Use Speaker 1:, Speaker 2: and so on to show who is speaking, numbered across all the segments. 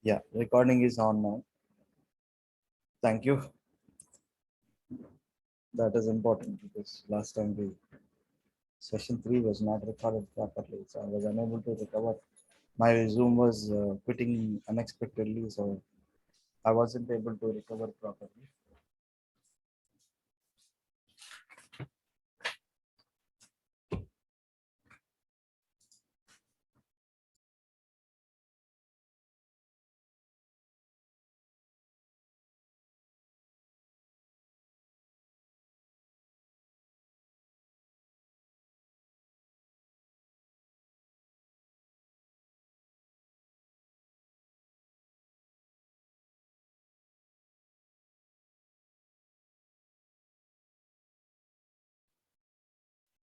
Speaker 1: Yeah, recording is on now. Thank you. That is important because last time the session 3 was not recorded properly, so I was unable to recover. My Zoom was quitting unexpectedly, so I wasn't able to recover properly.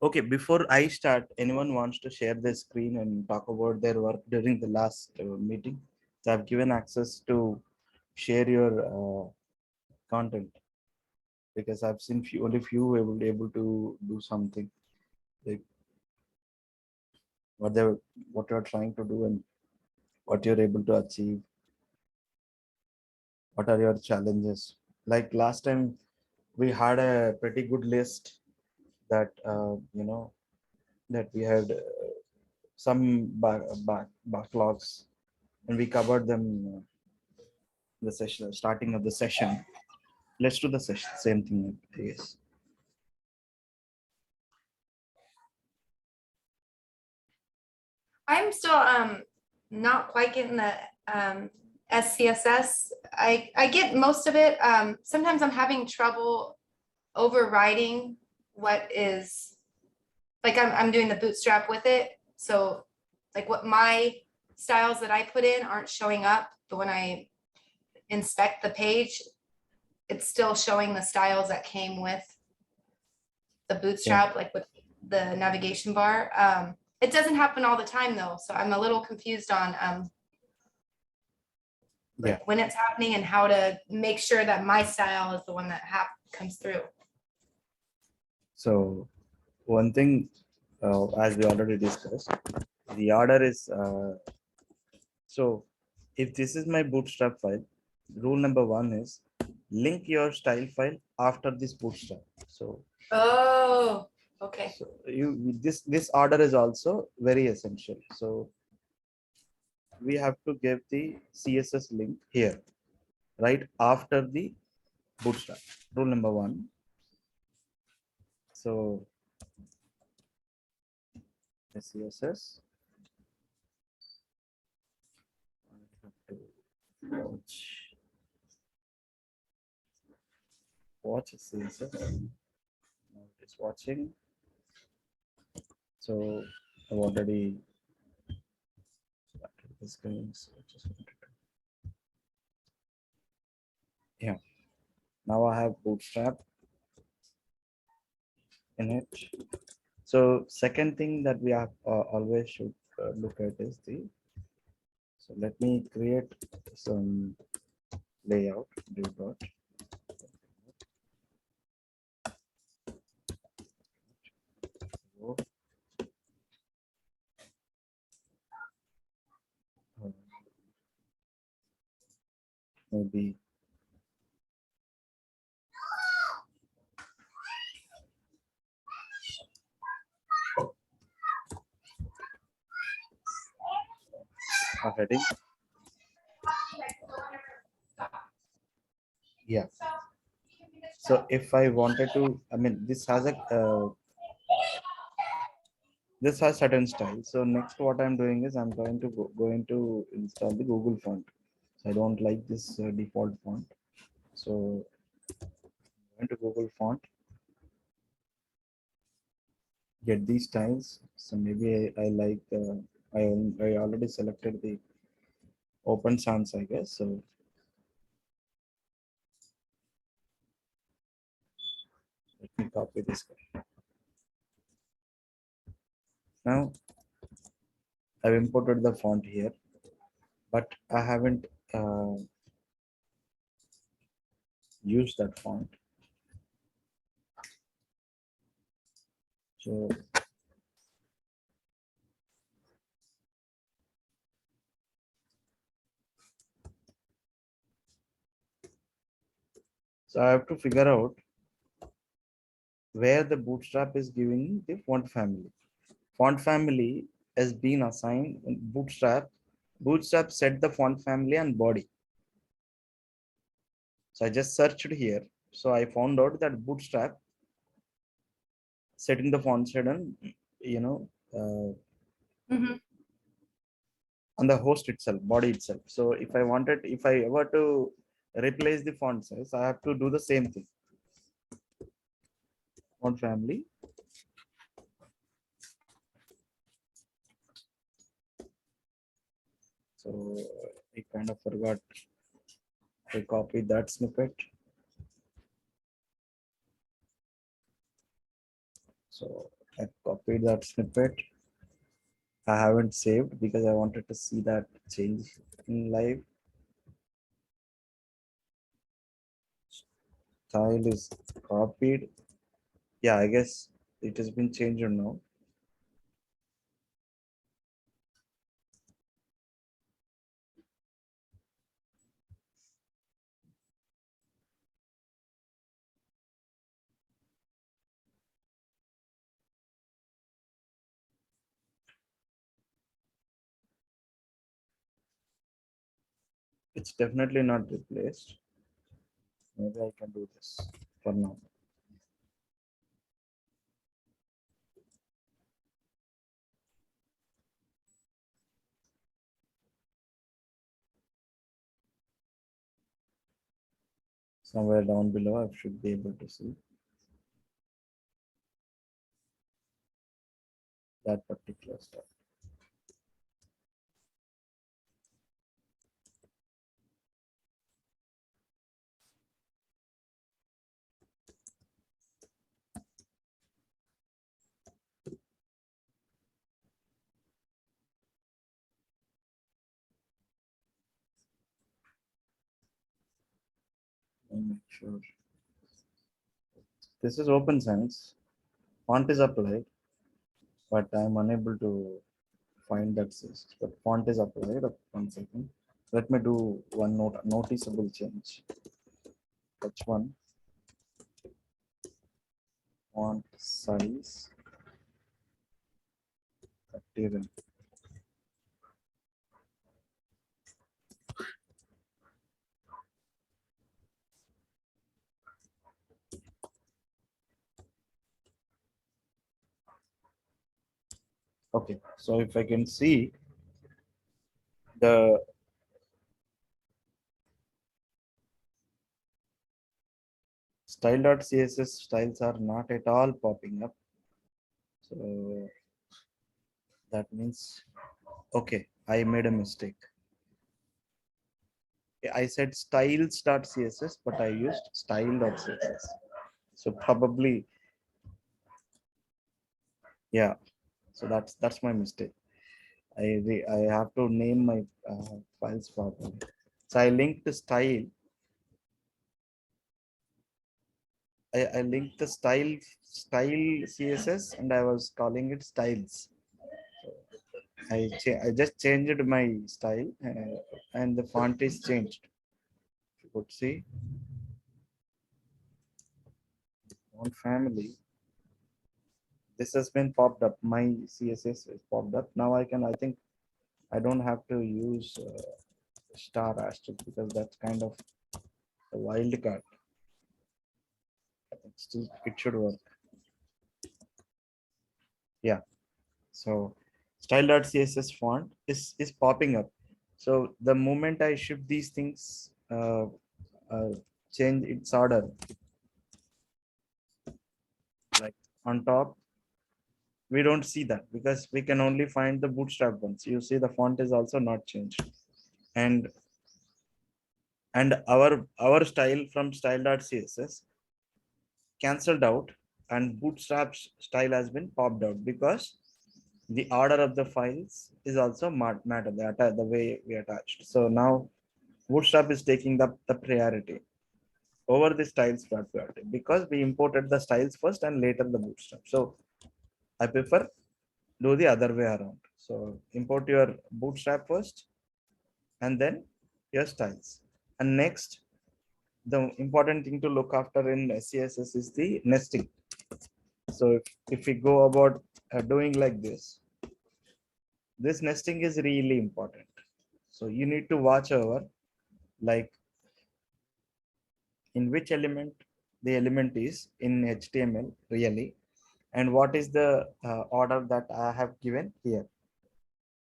Speaker 1: Okay, before I start, anyone wants to share their screen and talk about their work during the last meeting? So I've given access to share your content because I've seen only few able to do something like what they what you're trying to do and what you're able to achieve. What are your challenges? Like last time, we had a pretty good list that that we had some backlogs, and we covered them the session starting of the session. Let's do the session same thing. Yes.
Speaker 2: I'm still not quite getting the SCSS. I get most of it. Sometimes I'm having trouble overriding what is like I'm doing the bootstrap with it. So like what my styles that I put in aren't showing up, but when I inspect the page, it's still showing the styles that came with the bootstrap, like with the navigation bar. It doesn't happen all the time though, so I'm a little confused on like when it's happening and how to make sure that my style is the one that comes through.
Speaker 1: So one thing, as we already discussed, the order is so if this is my bootstrap file, rule number 1 is link your style file after this bootstrap. So
Speaker 2: oh, okay.
Speaker 1: So this order is also very essential. So we have to give the CSS link here, right after the bootstrap. Rule number 1. So CSS. I have to watch CSS. Now it is watching. So I've already started the screen. So just wanted to, yeah. Now I have bootstrap in it. So second thing that we have always should look at is the. So let me create some layout. Div dot. Maybe a heading. Yeah. So if I wanted to, I mean, this has a this has certain style. So next, what I'm doing is I'm going to going to install the Google font. So I don't like this default font. So I'm going to Google font, get these styles. So maybe I like I already selected the Open Sans, I guess. So let me copy this guy. Now I've imported the font here, but I haven't used that font. So So I have to figure out where the Bootstrap is giving the font family. Font family has been assigned in Bootstrap. Bootstrap set the font family and body. So I just searched here. So I found out that Bootstrap setting the font set and
Speaker 2: Mhm.
Speaker 1: on the host itself, body itself. So if I ever to replace the font size, I have to do the same thing. Font family. So I kind of forgot. I copied that snippet. So I copied that snippet. I haven't saved because I wanted to see that change in live. Style is copied. Yeah, I guess it has been changed now. It's definitely not replaced. Maybe I can do this for now. Somewhere down below, I should be able to see that particular stuff. Let me make sure. This is open science. Font is applied, but I'm unable to find that says. But font is applied. 1 second. Let me do one noticeable change. H1 font size 30. Okay, so if I can see the style.css styles are not at all popping up. So that means, okay, I made a mistake. I said styles.css, but I used style.css. So probably, yeah. So that's my mistake. I have to name my files properly. So I linked the style. I linked the style CSS and I was calling it styles. I just changed my style and the font is changed. You could see font family. This has been popped up. My CSS is popped up. Now I think I don't have to use star asterisk because that's kind of a wild card. I think still it should work. Yeah. So style.css font is popping up. So the moment I shift these things, uh, change its order, like on top, we don't see that because we can only find the bootstrap ones. You see the font is also not changed. And our style from style.css cancelled out and bootstrap's style has been popped out because the order of the files is also matter the way we attached. So now bootstrap is taking the priority over the styles priority because we imported the styles first and later the bootstrap. So I prefer do the other way around. So import your bootstrap first and then your styles. And next the important thing to look after in SCSS is the nesting. So if we go about doing like this nesting is really important. So you need to watch over like in which element the element is in HTML really, and what is the order that I have given here.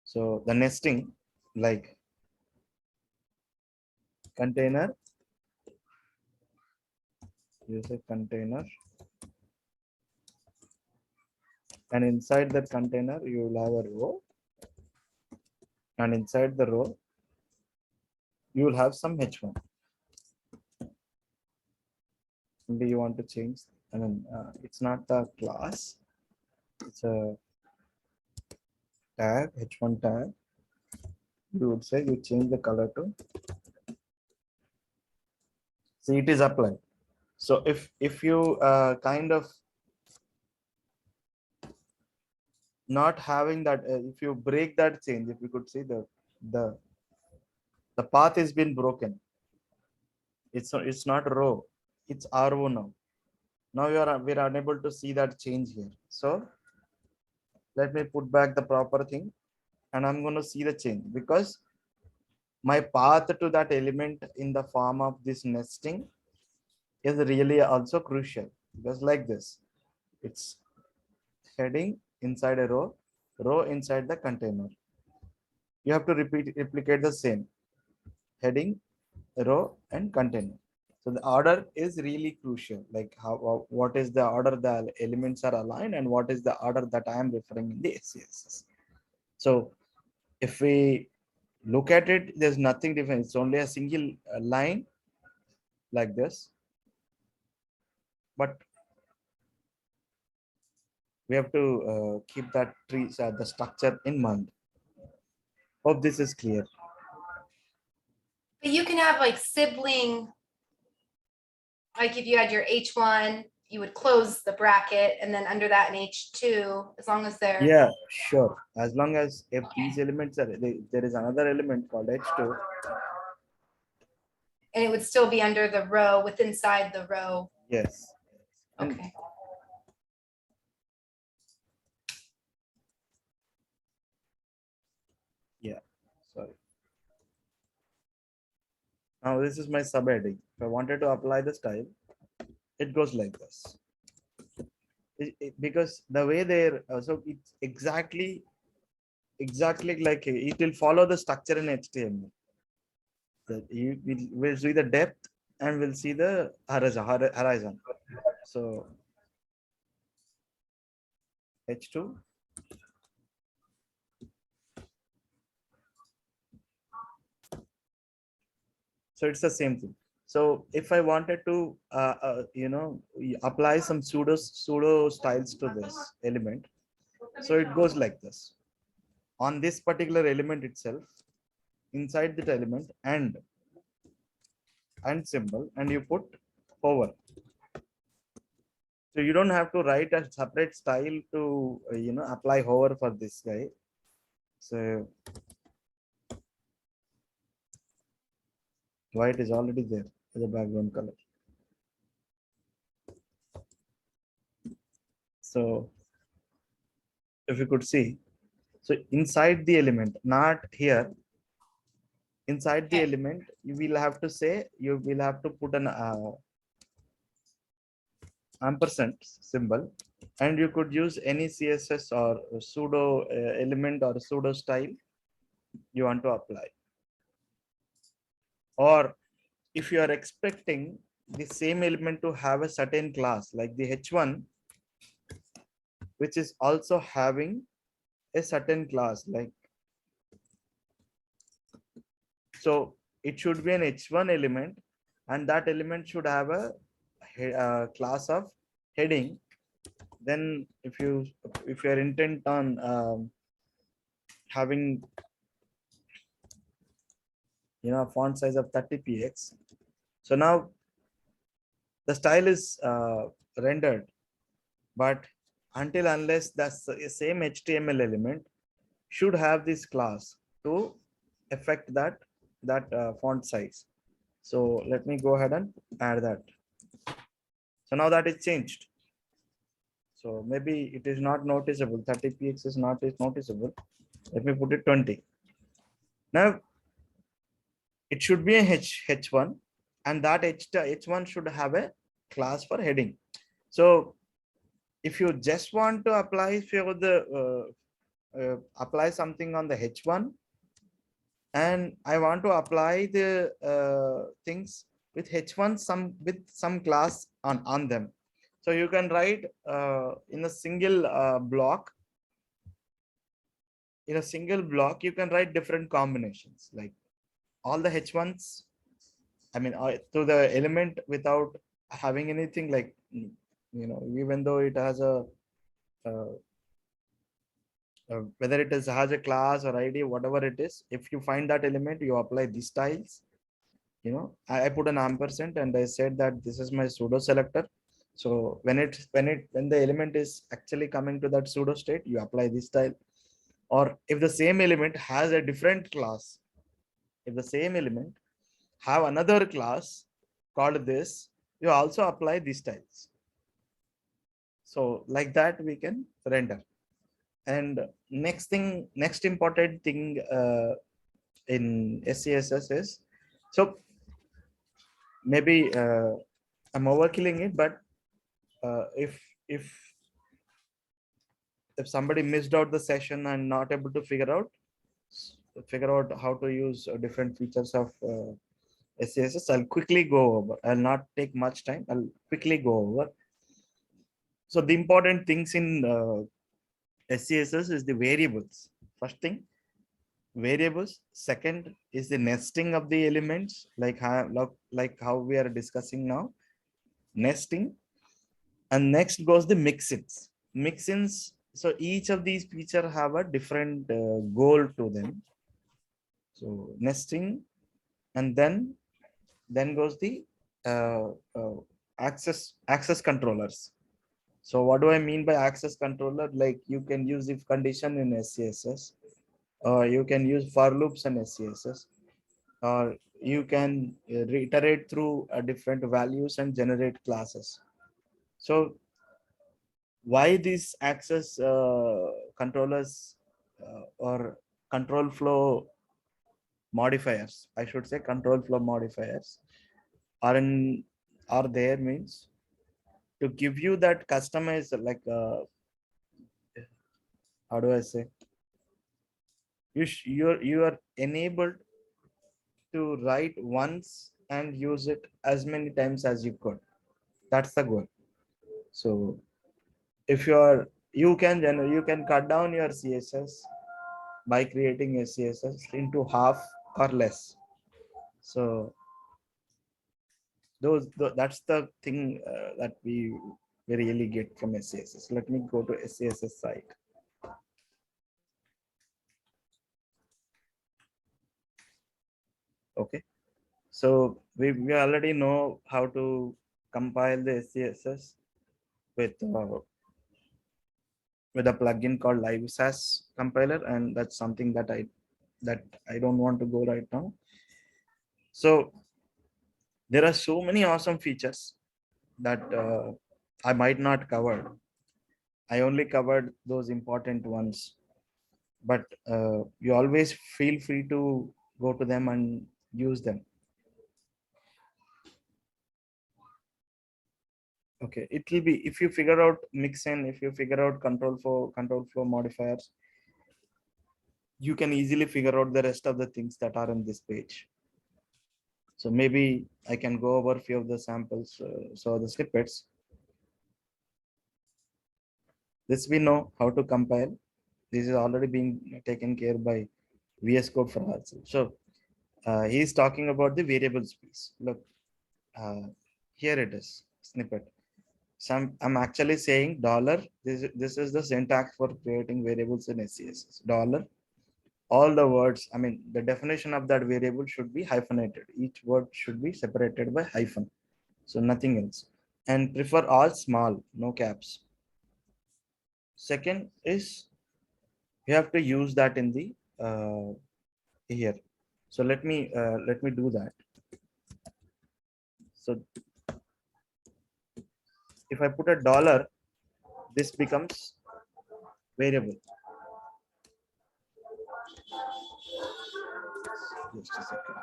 Speaker 1: So the nesting, like container, use a container, and inside that container you will have a row, and inside the row you will have some h1. Maybe you want to change, I mean it's not the class, it's a tag, h1 tag. You would say you change the color to, see, it is applied. So if you kind of not having that, if you break that change, if you could see the the path has been broken. It's not row, it's row now. Now we're unable to see that change here. So let me put back the proper thing, and I'm going to see the change, because my path to that element in the form of this nesting is really also crucial, because like this, it's heading inside a row inside the container. You have to replicate the same heading, row, and container. So the order is really crucial, like what is the order the elements are aligned, and what is the order that I am referring in the SCSS. So if we look at it, there's nothing different. It's only a single line like this, but we have to keep that tree, the structure in mind. Hope this is clear.
Speaker 2: But you can have like sibling, like if you had your H1, you would close the bracket and then under that an H2, as long as they're.
Speaker 1: Yeah, sure. As long as if these elements are, there is another element called h2.
Speaker 2: And it would still be under the row, with inside the row.
Speaker 1: Yes. And
Speaker 2: Okay.
Speaker 1: yeah, sorry. Now this is my subheading. If I wanted to apply the style, it goes like this. Because the way they're so it's exactly like it will follow the structure in HTML. You will see the depth and we'll see the horizon. So h2, so it's the same thing. So if I wanted to apply some pseudo styles to this element, so it goes like this. On this particular element itself, inside that element and symbol, and you put hover. So you don't have to write a separate style to apply hover for this guy. So white is already there as a background color. So if you could see, so inside the element, not here, inside the element, you will have to say, you will have to put an ampersand symbol, and you could use any CSS or pseudo element or pseudo style you want to apply. Or if you are expecting the same element to have a certain class, like the h1, which is also having a certain class, like, so it should be an h1 element, and that element should have a class of heading. Then if you are intent on having font size of 30 px, so now the style is rendered, but until unless the same HTML element should have this class to affect that font size. So let me go ahead and add that. So now that is changed. So maybe it is not noticeable. 30px is not is noticeable. Let me put it 20. Now it should be a h1, and that h1 should have a class for heading. So if you just want to apply for the apply something on the h1, and I want to apply the things with h1 with some class on them. So you can write in a single block. In a single block, you can write different combinations, like all the h1s. I mean, to the element without having anything like, even though it has uh, whether it is has a class or ID, whatever it is, if you find that element, you apply these styles. I put an ampersand and I said that this is my pseudo selector. So when the element is actually coming to that pseudo state, you apply this style. Or if the same element has a different class, if the same element have another class called this, you also apply these styles. So like that we can render. And next important thing in SCSS is, so maybe I'm overkilling it, but if if somebody missed out the session and not able to figure out how to use different features of SCSS, I'll quickly go over. I'll not take much time. I'll quickly go over. So the important things in SCSS is the variables. First thing, variables. Second is the nesting of the elements, like how we are discussing now, nesting. And next goes the mixins. Mixins. So each of these features have a different goal to them. So nesting, and then goes the uh, uh, access controllers. So what do I mean by access controller? Like you can use if condition in SCSS, or you can use for loops in SCSS, or you can reiterate through different values and generate classes. So why these access controllers or control flow modifiers, I should say control flow modifiers, are in are there means to give you that customized, like how do I say, you are enabled to write once and use it as many times as you could. That's the goal. So if you can cut down your CSS by creating a CSS into half or less. So that's the thing that we really get from SCSS. Let me go to SCSS site. Okay, so we already know how to compile the SCSS with a plugin called Live SAS compiler, and that's something that I don't want to go right now. So there are so many awesome features that I might not cover. I only covered those important ones, but you always feel free to go to them and use them. Okay, it will be, if you figure out mixin, if you figure out control flow modifiers, you can easily figure out the rest of the things that are on this page. So maybe I can go over a few of the samples. So the snippets, this we know how to compile. This is already being taken care by VS Code for ourselves. So he's talking about the variables piece. Look, uh, here it is, snippet. I'm actually saying dollar. This is the syntax for creating variables in SCSS. Dollar. All the words, I mean, the definition of that variable should be hyphenated. Each word should be separated by hyphen. So nothing else. And prefer all small, no caps. Second is you have to use that in the here. So let me do that. So if I put a dollar, this becomes variable. Just a second.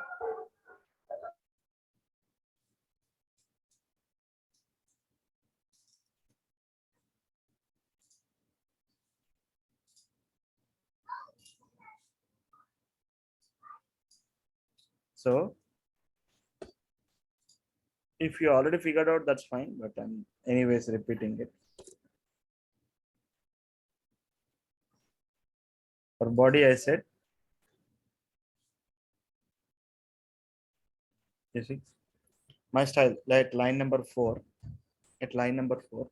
Speaker 1: So if you already figured out, that's fine, but I'm anyways repeating it. For body, I said, you see, my style, like line number 4, at line number 4,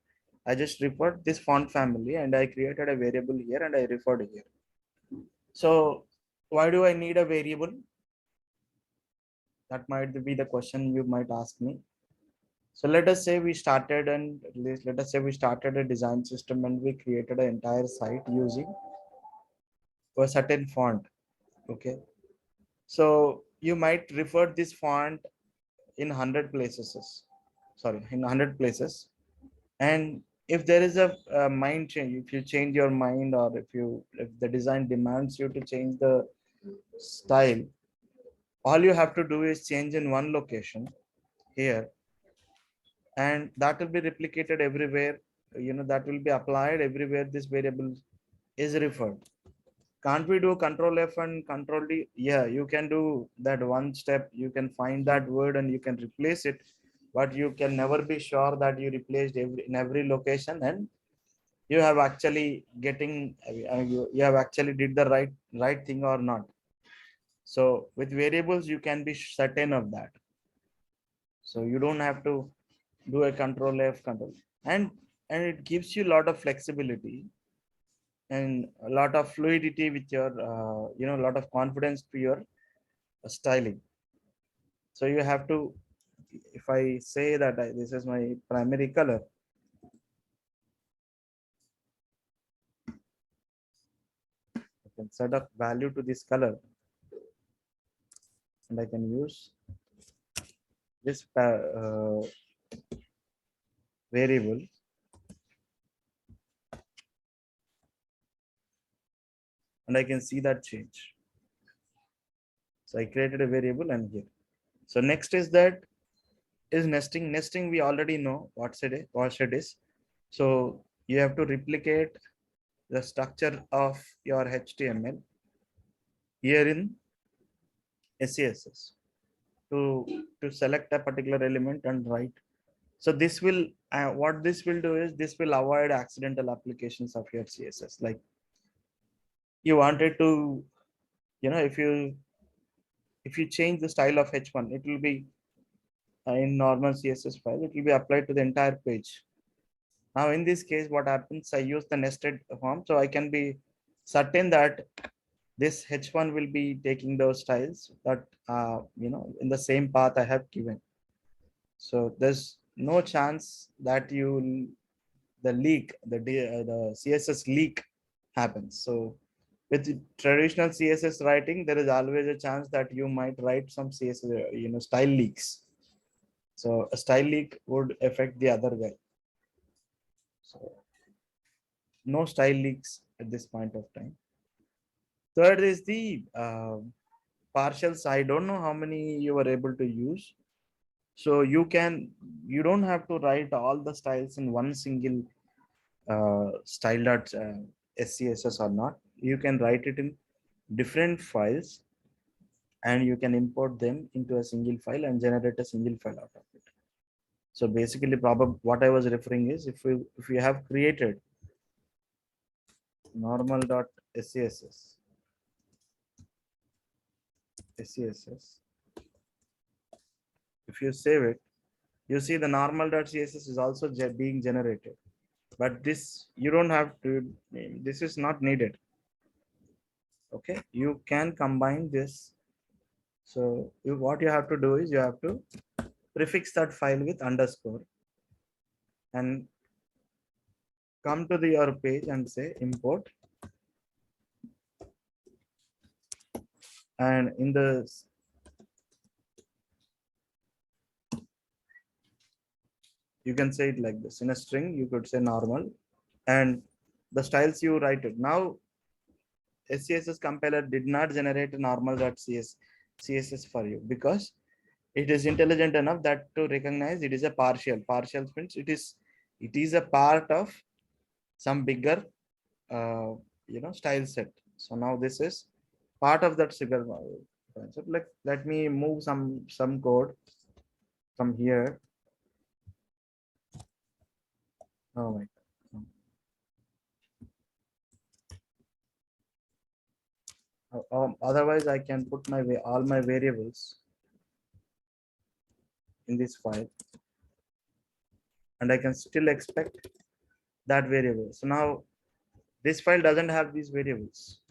Speaker 1: I just referred this font family and I created a variable here and I referred here. So why do I need a variable? That might be the question you might ask me. So let us say we started, and at least let us say we started a design system and we created an entire site using a certain font. Okay. So you might refer this font in 100 places. Sorry, in 100 places. And if there is a mind change, if you change your mind, or if the design demands you to change the style, all you have to do is change in one location here, and that will be replicated everywhere. That will be applied everywhere this variable is referred. Can't we do control F and control D? Yeah, you can do that one step. You can find that word and you can replace it, but you can never be sure that you replaced in every location, and you have actually you have actually did the right thing or not. So with variables, you can be certain of that. So you don't have to do a control F control, and it gives you a lot of flexibility and a lot of fluidity with your a lot of confidence to your styling. So you have to, if I say that this is my primary color, I can set a value to this color, and I can use this variable, and I can see that change. So I created a variable, and here. So next is that is nesting. Nesting, we already know what it is. So you have to replicate the structure of your HTML here in SCSS to select a particular element and write. So this will what this will do is this will avoid accidental applications of your CSS. Like you wanted to, if you change the style of H1, it will be in normal CSS file, it will be applied to the entire page. Now in this case, what happens, I use the nested form, so I can be certain that this H1 will be taking those styles that in the same path I have given. So there's no chance that the CSS leak happens. So with traditional CSS writing, there is always a chance that you might write some CSS, style leaks. So a style leak would affect the other guy. So no style leaks at this point of time. Third is the partials. I don't know how many you were able to use. So you don't have to write all the styles in one single style.scss or not. You can write it in different files, and you can import them into a single file and generate a single file out of it. So basically, probably what I was referring is if we have created normal.scss, if you save it, you see the normal.css is also being generated. But this you don't have to. This is not needed. Okay, you can combine this. So what you have to do is you have to prefix that file with underscore and come to your page and say import, and in the You can say it like this. In a string, you could say normal, and the styles you write it. Now, SCSS compiler did not generate a CSS for you because it is intelligent enough that to recognize it is a partial. Partial means it is a part of some bigger style set. So now this is part of that figure concept. Like, let me move some code from here. Oh my God. Otherwise I can put all my variables in this file, and I can still expect that variable. So now this file doesn't have these variables.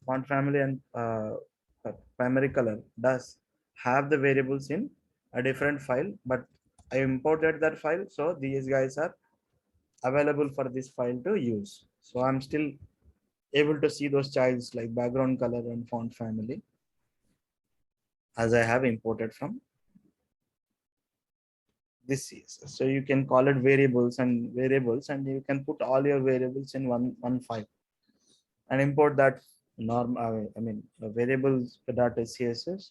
Speaker 1: Font family and primary color does have the variables in a different file, but I imported that file, so these guys are available for this file to use. So I'm still able to see those childs like background color and font family as I have imported from this CSS. So you can call it variables, and you can put all your variables in one file and import that variables dot SCSS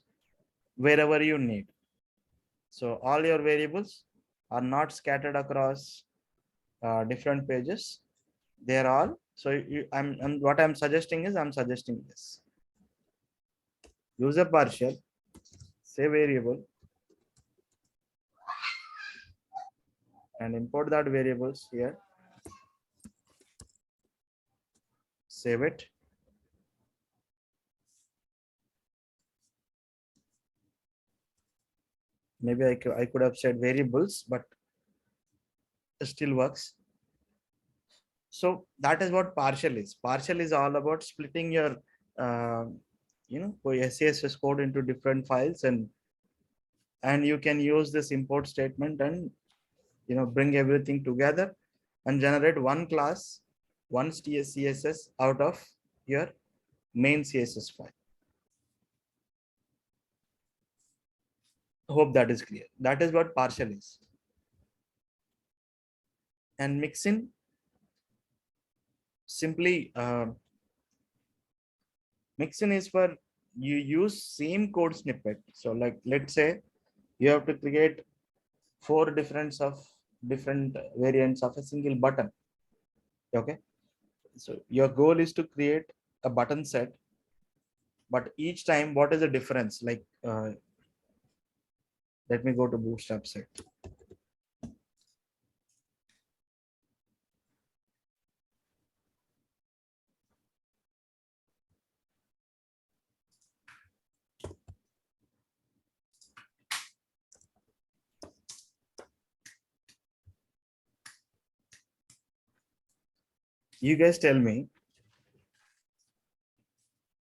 Speaker 1: wherever you need. So all your variables are not scattered across different pages. They're all. So what I'm suggesting is I'm suggesting this. Use a partial, say variable, and import that variables here. Save it. Maybe I could have said variables, but it still works. So that is what partial is. Partial is all about splitting your SCSS code into different files, and you can use this import statement and bring everything together and generate one class, one CSS out of your main CSS file. Hope that is clear. That is what partial is. And mixin simply mixin is for you use same code snippet. So like, let's say you have to create 4 different variants of a single button. Okay, so your goal is to create a button set, but each time what is the difference? Like let me go to Bootstrap set. You guys tell me,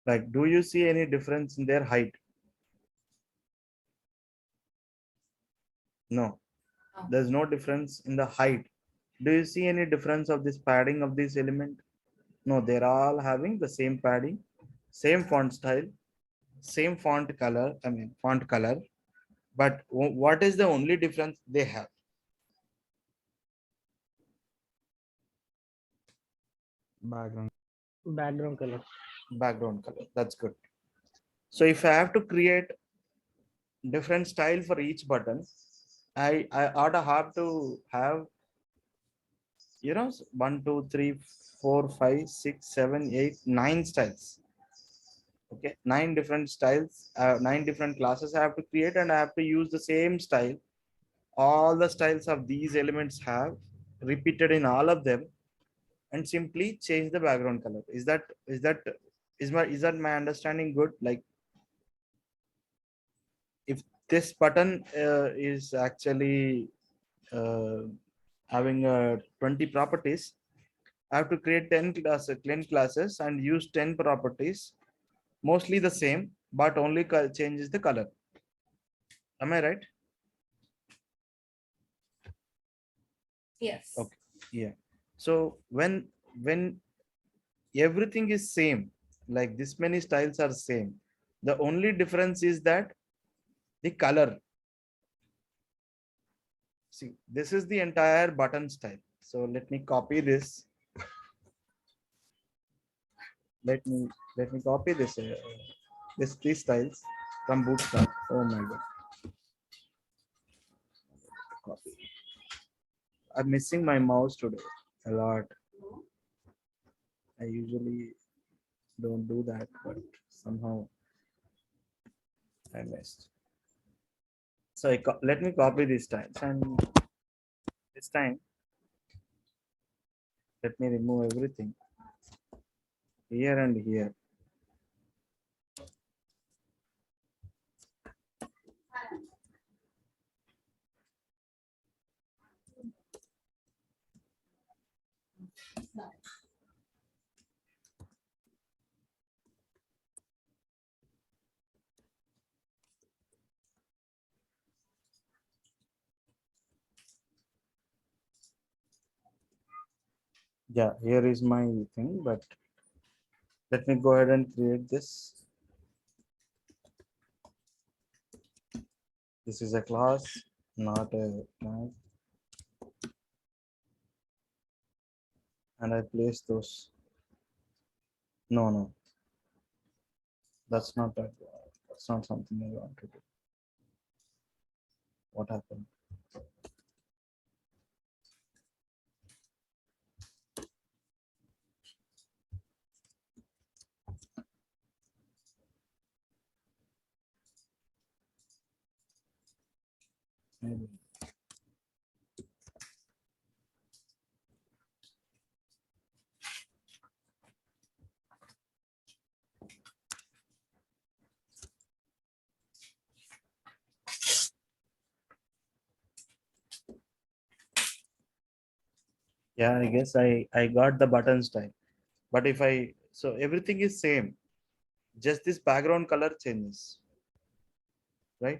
Speaker 1: like, do you see any difference in their height? No, there's no difference in the height. Do you see any difference of this padding of this element? No, they're all having the same padding, same font style, same font color, but what is the only difference they have?
Speaker 3: Background.
Speaker 1: Background color. That's good. So if I have to create different style for each button, I ought to have 1 2 3 4 5 6 7 8 9 styles. Okay, 9 different styles, 9 different classes I have to create, and I have to use the same style. All the styles of these elements have repeated in all of them, and simply change the background color. Is that my understanding good? Like, if this button is actually uh, having 20 properties, I have to create 10 classes and use 10 properties, mostly the same, but only changes the color. Am I right?
Speaker 2: Yes.
Speaker 1: Okay. Yeah. So when everything is same, like this many styles are same, the only difference is that the color. See, this is the entire button style. So let me copy this. Let me copy this these styles from Bootstrap. Oh my god. Copy. I'm missing my mouse today a lot. I usually don't do that, but somehow I missed. So let me copy these styles, and this time let me remove everything here and here. Yeah, here is my thing, but let me go ahead and create this. This is a class, not a class. And I place those. No, that's not that. That's not something I want to do. What happened? Maybe. Yeah, I guess I got the button style. But if I, so everything is same, just this background color changes, right?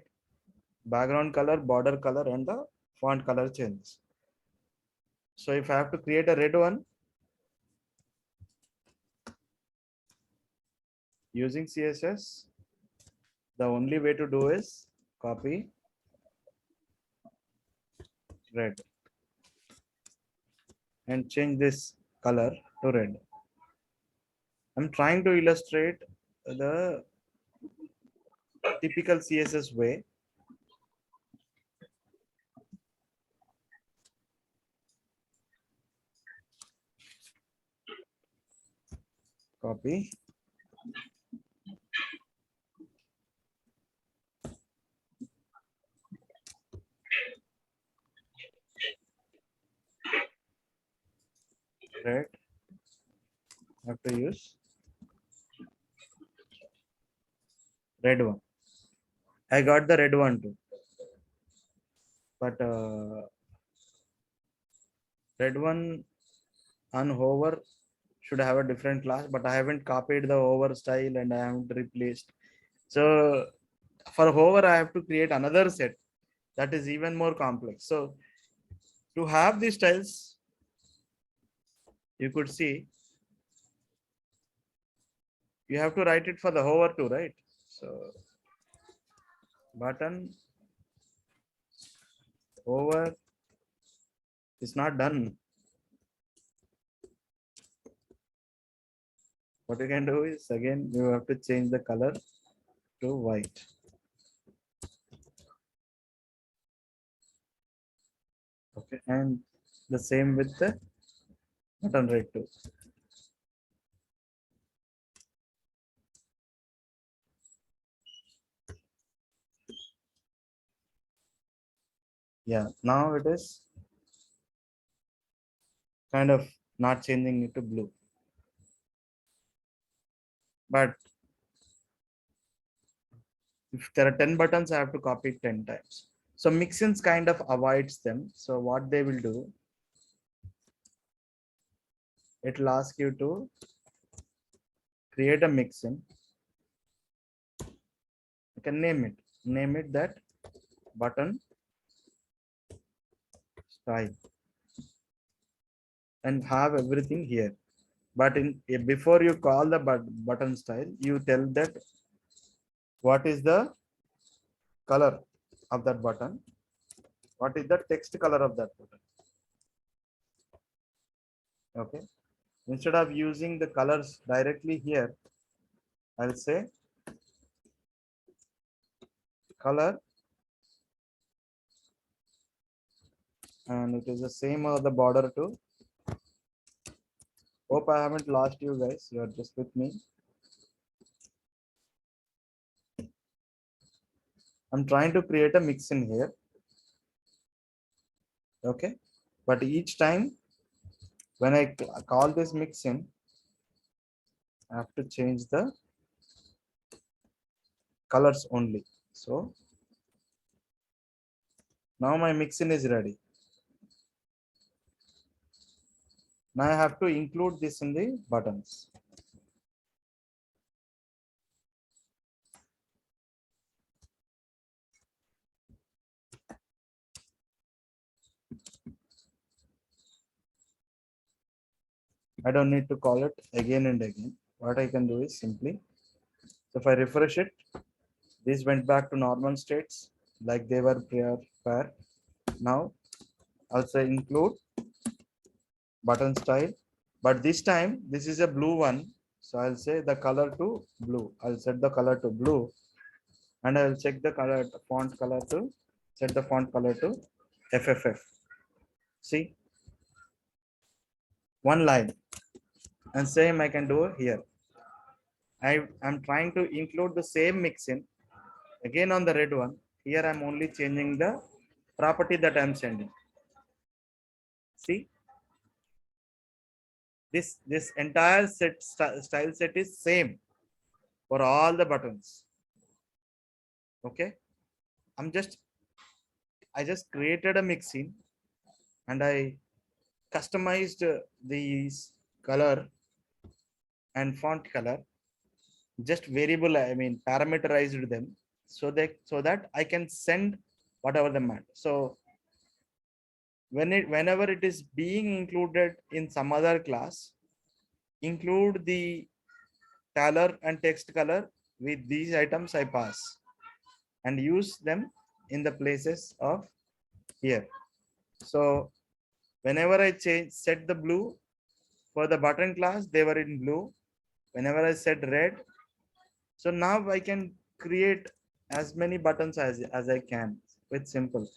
Speaker 1: Background color, border color, and the font color changes. So if I have to create a red one using CSS, the only way to do is copy red and change this color to red. I'm trying to illustrate the typical CSS way. Copy. Red. Have to use red one. I got the red one too, but red one on hover should have a different class, but I haven't copied the hover style and I haven't replaced. So for hover, I have to create another set that is even more complex. So to have these styles, you could see you have to write it for the hover too, right? So button hover is not done. What you can do is again you have to change the color to white. Okay, and the same with the button red too. Yeah, now it is kind of not changing it to blue. But if there are 10 buttons, I have to copy it 10 times. So mixins kind of avoids them. So what they will do, it will ask you to create a mixin. You can name it that button style and have everything here. But before you call the button style, you tell that what is the color of that button What is the text color of that button? Okay. Instead of using the colors directly here, I'll say color, and it is the same of the border too. Hope I haven't lost you guys. You are just with me. I'm trying to create a mix in here. Okay. But each time when I call this mix in, I have to change the colors only. So now my mixin is ready. Now I have to include this in the buttons. I don't need to call it again and again. What I can do is simply, so if I refresh it, these went back to normal states like they were prior. Now I'll say include button style, but this time this is a blue one. So I'll say the color to blue. I'll set the color to blue, and I'll check the color font color to set the font color to FFF. See, one line, and same I can do here. I'm trying to include the same mixin again on the red one. Here I'm only changing the property that I'm sending. See, this entire style set is same for all the buttons. Okay, I just created a mixin and I customized these color and font color, just variable, I mean parameterized them so that I can send whatever the matter. So whenever it is being included in some other class, include the color and text color with these items I pass and use them in the places of here. So whenever I set the blue for the button class, they were in blue. Whenever I set red, so now I can create as many buttons as I can with simple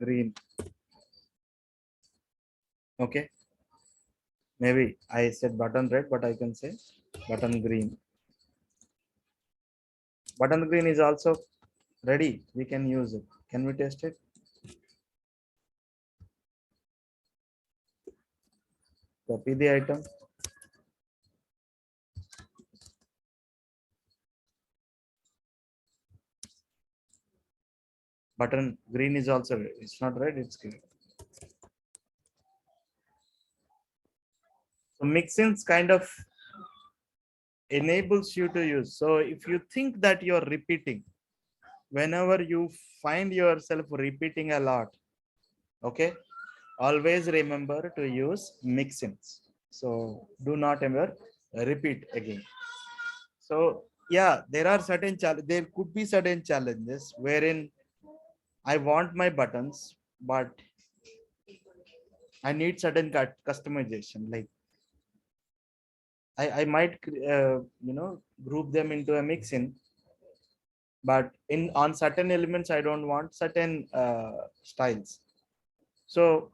Speaker 1: green. Okay, maybe I said button red, but I can say button green. Button green is also ready. We can use it. Can we test it? Copy the item. Button green is also red. It's not red, it's green. So mixins kind of enables you to use. So if you think that you're repeating, whenever you find yourself repeating a lot, okay, always remember to use mixins. So do not ever repeat again. So yeah, there are certain there could be certain challenges wherein I want my buttons, but I need certain customization. Like I might group them into a mixin, but in on certain elements I don't want certain styles. So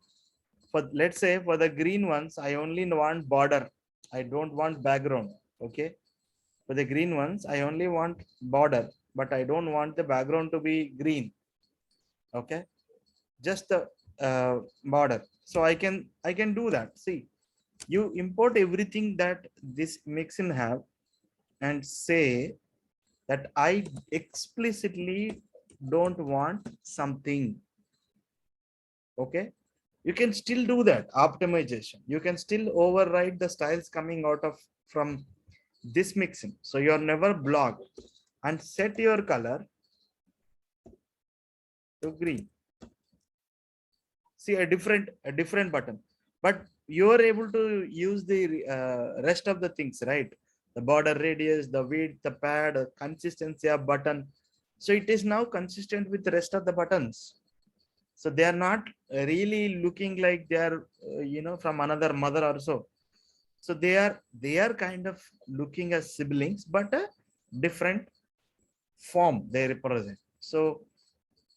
Speaker 1: for, let's say for the green ones, I only want border. I don't want background. Okay. For the green ones, I only want border, but I don't want the background to be green. Okay. Just the border. So I can do that. See, you import everything that this mixin have and say that I explicitly don't want something. Okay. You can still do that optimization. You can still override the styles coming out of from this mixing. So you're never blocked, and set your color to green. See a different button, but you're able to use the rest of the things, right? The border radius, the width, the pad, consistency of button. So it is now consistent with the rest of the buttons. So they are not really looking like they are, from another mother or so. So they are kind of looking as siblings, but a different form they represent. So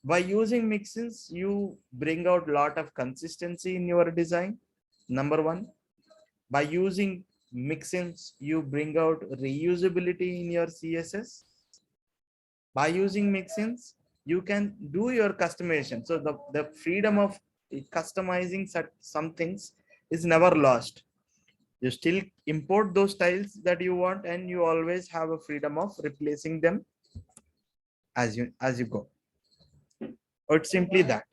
Speaker 1: by using mixins, you bring out lot of consistency in your design. Number one, by using mixins, you bring out reusability in your CSS. By using mixins, you can do your customization. So the freedom of customizing some things is never lost. You still import those styles that you want, and you always have a freedom of replacing them as you go. Or it's simply that.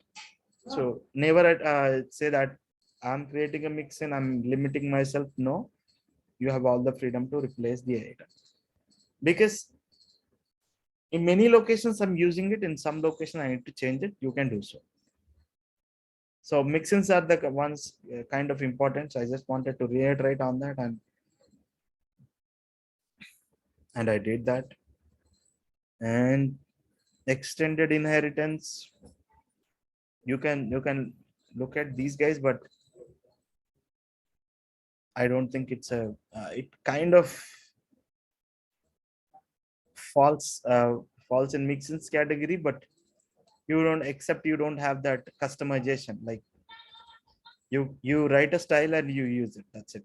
Speaker 1: So never say that I'm creating a mix and I'm limiting myself. No, you have all the freedom to replace the item, because in many locations I'm using it, in some location I need to change it, you can do so. So mixins are the ones kind of important. So I just wanted to reiterate on that, and I did that. And extended inheritance, you can look at these guys, but I don't think it's a it kind of falls falls in mixins category, but you don't have that customization. Like you write a style and you use it, that's it.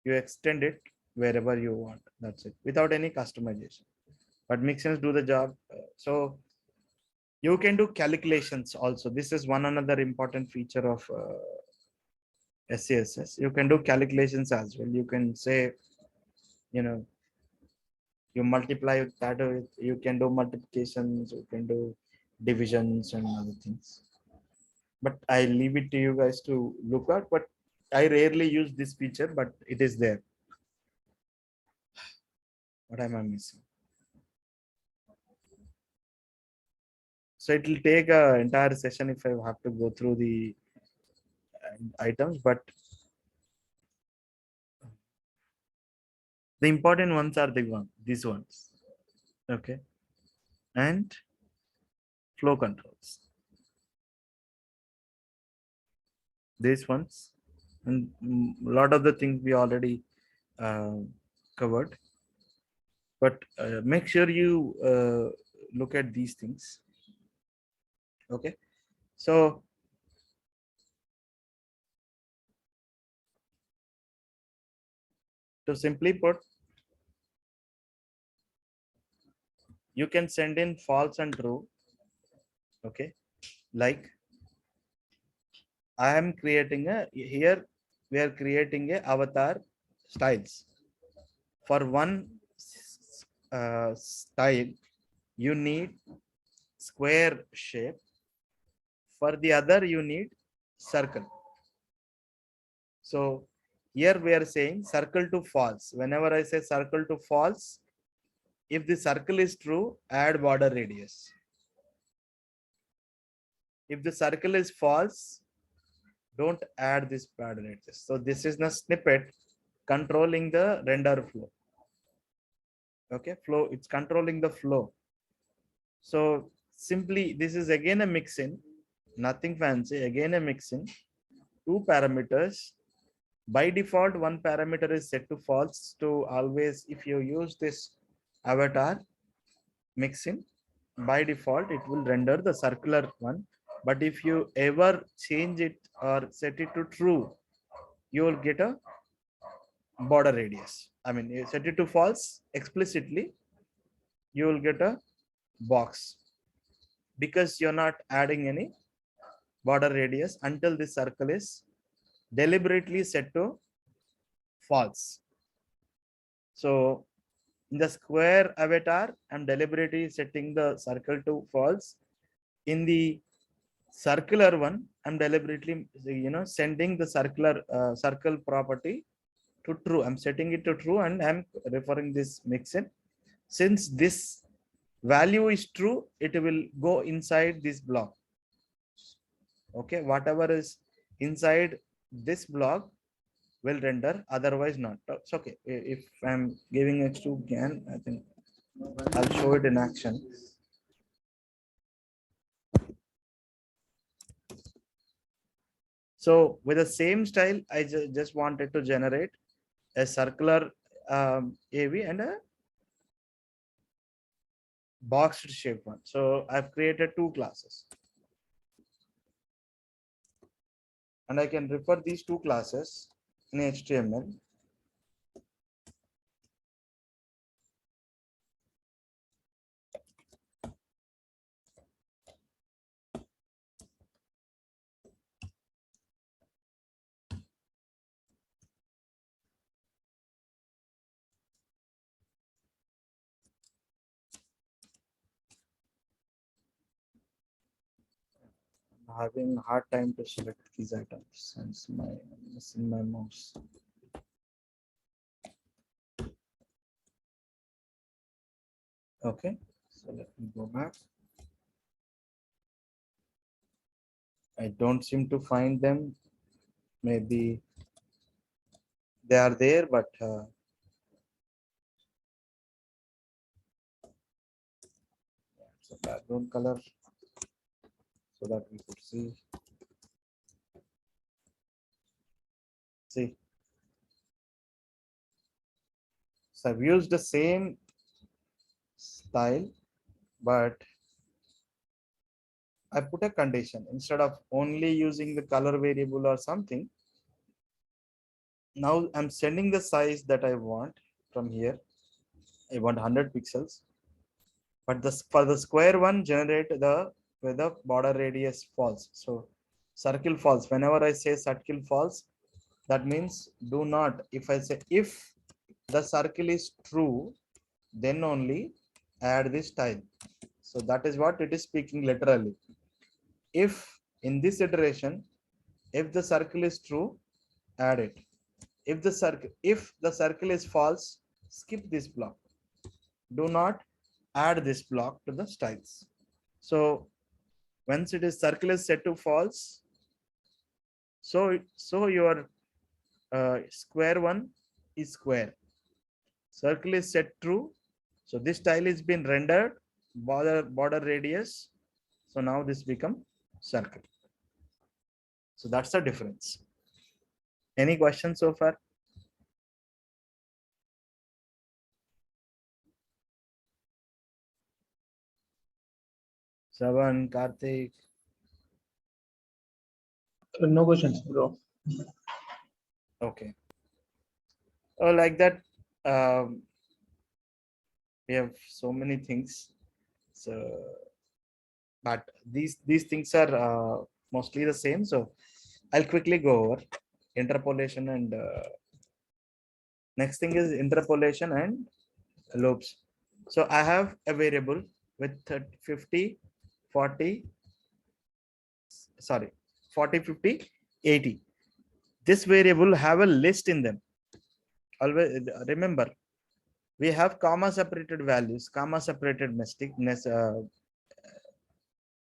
Speaker 1: You extend it wherever you want, that's it, without any customization. But mixins do the job. So you can do calculations also. This is one another important feature of SCSS. You can do calculations as well. You can say, you know, you multiply that with, you can do multiplications, you can do divisions and other things. But I leave it to you guys to look at. But I rarely use this feature, but it is there. What am I missing? So it will take an entire session if I have to go through the items, but the important ones are these ones. Okay. And flow controls. These ones, and a lot of the things we already uh, covered. But make sure you look at these things. Okay. So to simply put, you can send in false and true. Okay. Like I am creating here we are creating a avatar styles. For one style, you need square shape. For the other, you need circle. So here we are saying circle to false. Whenever I say circle to false, if the circle is true, add border radius. If the circle is false, don't add this border radius. So this is the snippet controlling the render flow. Okay, flow, it's controlling the flow. So simply, this is again a mixin, nothing fancy, again a mixin, two parameters. By default, one parameter is set to false to always, if you use this avatar mixin, by default, it will render the circular one. But if you ever change it or set it to true, you will get a border radius. I mean, you set it to false explicitly, you will get a box, because you're not adding any border radius until this circle is deliberately set to false. So in the square avatar, I'm deliberately setting the circle to false. In the circular one, I'm deliberately, sending the circle property to true. I'm setting it to true, and I'm referring this mixin. Since this value is true, it will go inside this block. Okay, whatever is inside this block will render, otherwise not. It's okay. If I'm giving x to GAN, I think I'll show it in action. So with the same style, I just wanted to generate a circular AV and a boxed shape one. So I've created two classes. And I can refer these two classes in HTML. Having a hard time to select these items since I'm missing my mouse. Okay, so let me go back. I don't seem to find them. Maybe they are there, but it's a background color so that we could see. See, so I've used the same style, but I put a condition instead of only using the color variable or something. Now I'm sending the size that I want from here. I want 100 pixels, but for the square one, generate the where the border radius false. So circle false. Whenever I say circle false, that means do not. If I say if the circle is true, then only add this style. So that is what it is speaking literally. If in this iteration, if the circle is true, add it. If the circle is false, skip this block. Do not add this block to the styles. So once it is circle is set to false, so your square one is square. Circle is set true. So this style is been rendered border radius. So now this become circle. So that's the difference. Any questions so far? Savan, Karthik.
Speaker 4: No questions, bro.
Speaker 1: Okay. Oh, like that. We have so many things. So, but these things are mostly the same. So I'll quickly go over interpolation and next thing is interpolation and loops. So I have a variable with 50, 40, sorry, 40, 50, 80. This variable have a list in them. Always remember, we have comma separated values, comma separated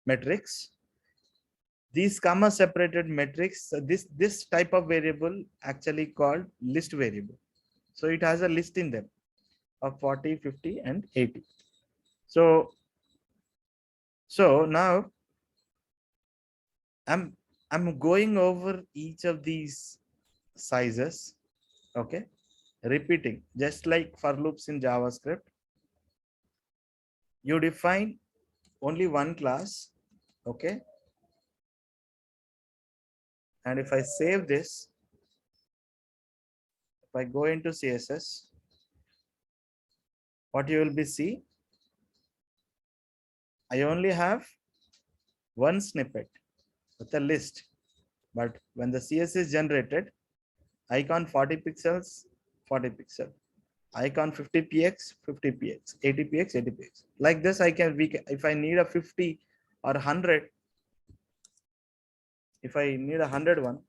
Speaker 1: metrics. These comma separated metrics, this type of variable actually called list variable. So it has a list in them of 40, 50, and 80. So now I'm going over each of these sizes, okay, repeating just like for loops in JavaScript. You define only one class, okay, and if I save this, if I go into CSS, what you will be see, I only have one snippet with a list, but when the CSS is generated, icon 40 pixels, 40 pixel, icon 50px, 50px, 80px, 80px. Like this, if I need a 50 or 100, if I need a 100 one,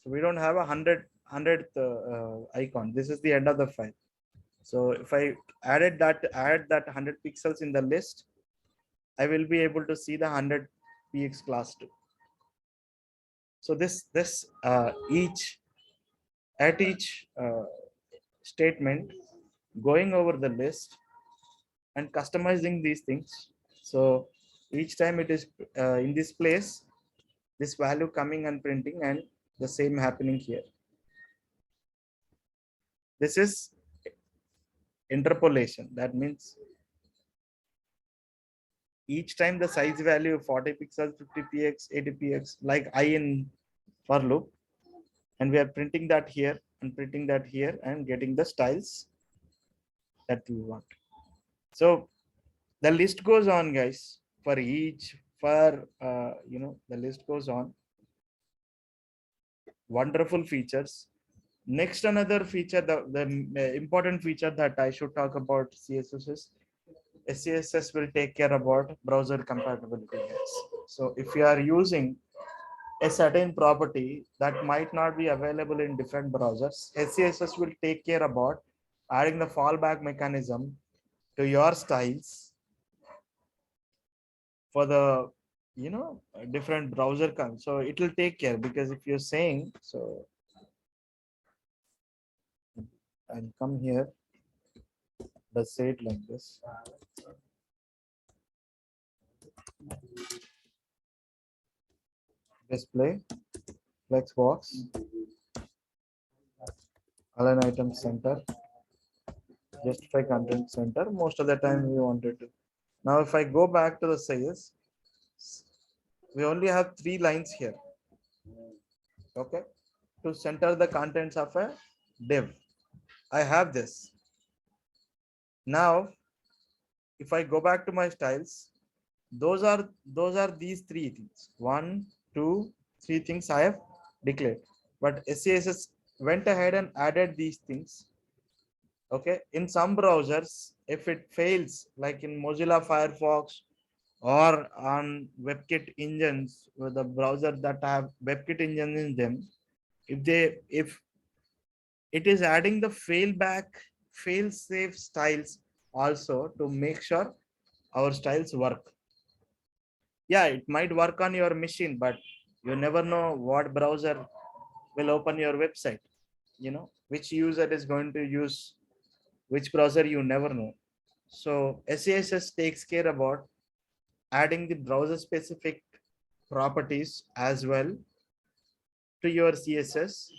Speaker 1: so we don't have a 100th icon. This is the end of the file. So if I add that 100 pixels in the list, I will be able to see the 100px class too. So each statement, going over the list and customizing these things. So each time it is in this place, this value coming and printing, and the same happening here. This is interpolation. That means each time the size value 40 pixels, 50 px, 80 px, like I in for loop, and we are printing that here and printing that here and getting the styles that we want. So the list goes on, guys, for each, for the list goes on. Wonderful features. Next, another feature, the important feature that I should talk about CSS is SCSS will take care about browser compatibility, guys. So if you are using a certain property that might not be available in different browsers, SCSS will take care about adding the fallback mechanism to your styles for the different browser comes. So it will take care, because if you're saying, so I'll come here, let's say it like this. Display, flex box, align item center, justify content center. Most of the time we wanted to. Now if I go back to the sales, we only have 3 lines here. Okay, to center the contents of a div. I have this. Now if I go back to my styles, those are these 3 things. 1, 2, 3 things I have declared. But SCSS went ahead and added these things. Okay, in some browsers, if it fails, like in Mozilla Firefox or on WebKit engines, with the browser that have WebKit engine in them, if it is adding the fail safe styles also to make sure our styles work. Yeah, it might work on your machine, but you never know what browser will open your website, which user is going to use which browser, you never know. So SCSS takes care about adding the browser specific properties as well to your CSS.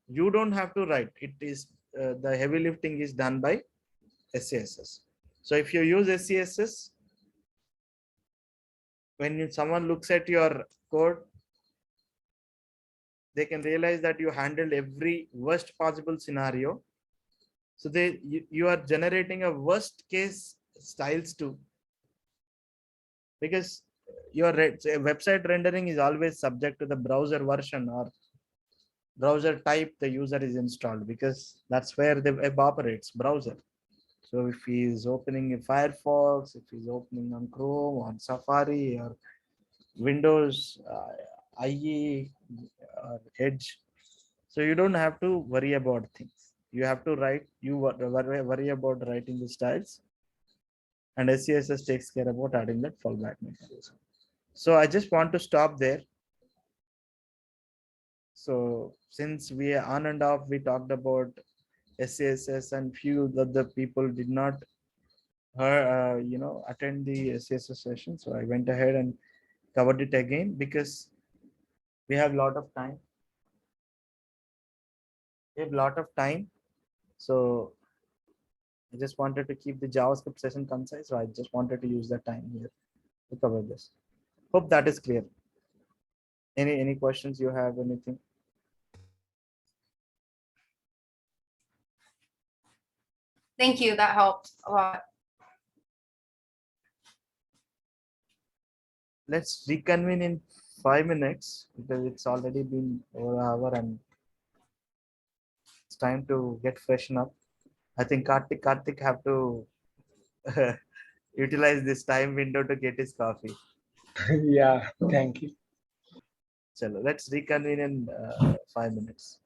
Speaker 1: You don't have to write it. Is the heavy lifting is done by SCSS. So if you use SCSS, when someone looks at your code, they can realize that you handled every worst possible scenario. So you are generating a worst case styles too, because your website rendering is always subject to the browser version or browser type the user is installed, because that's where the web operates, browser. So if he is opening a Firefox, if he's opening on Chrome, on Safari, or Windows, IE, or Edge, so you don't have to worry about things. You have to write, worry about writing the styles, and SCSS takes care about adding that fallback mechanism. So I just want to stop there. So since we are on and off, we talked about SCSS, and few of the people did not attend the SCSS session. So I went ahead and covered it again, because we have a lot of time. So I just wanted to keep the JavaScript session concise. So I just wanted to use the time here to cover this. Hope that is clear. Any questions you have, anything?
Speaker 2: Thank you. That helped a lot.
Speaker 1: Let's reconvene in 5 minutes, because it's already been over an hour and it's time to get freshen up. I think Karthik have to utilize this time window to get his coffee.
Speaker 4: Yeah, thank you.
Speaker 1: Chalo, let's reconvene in 5 minutes.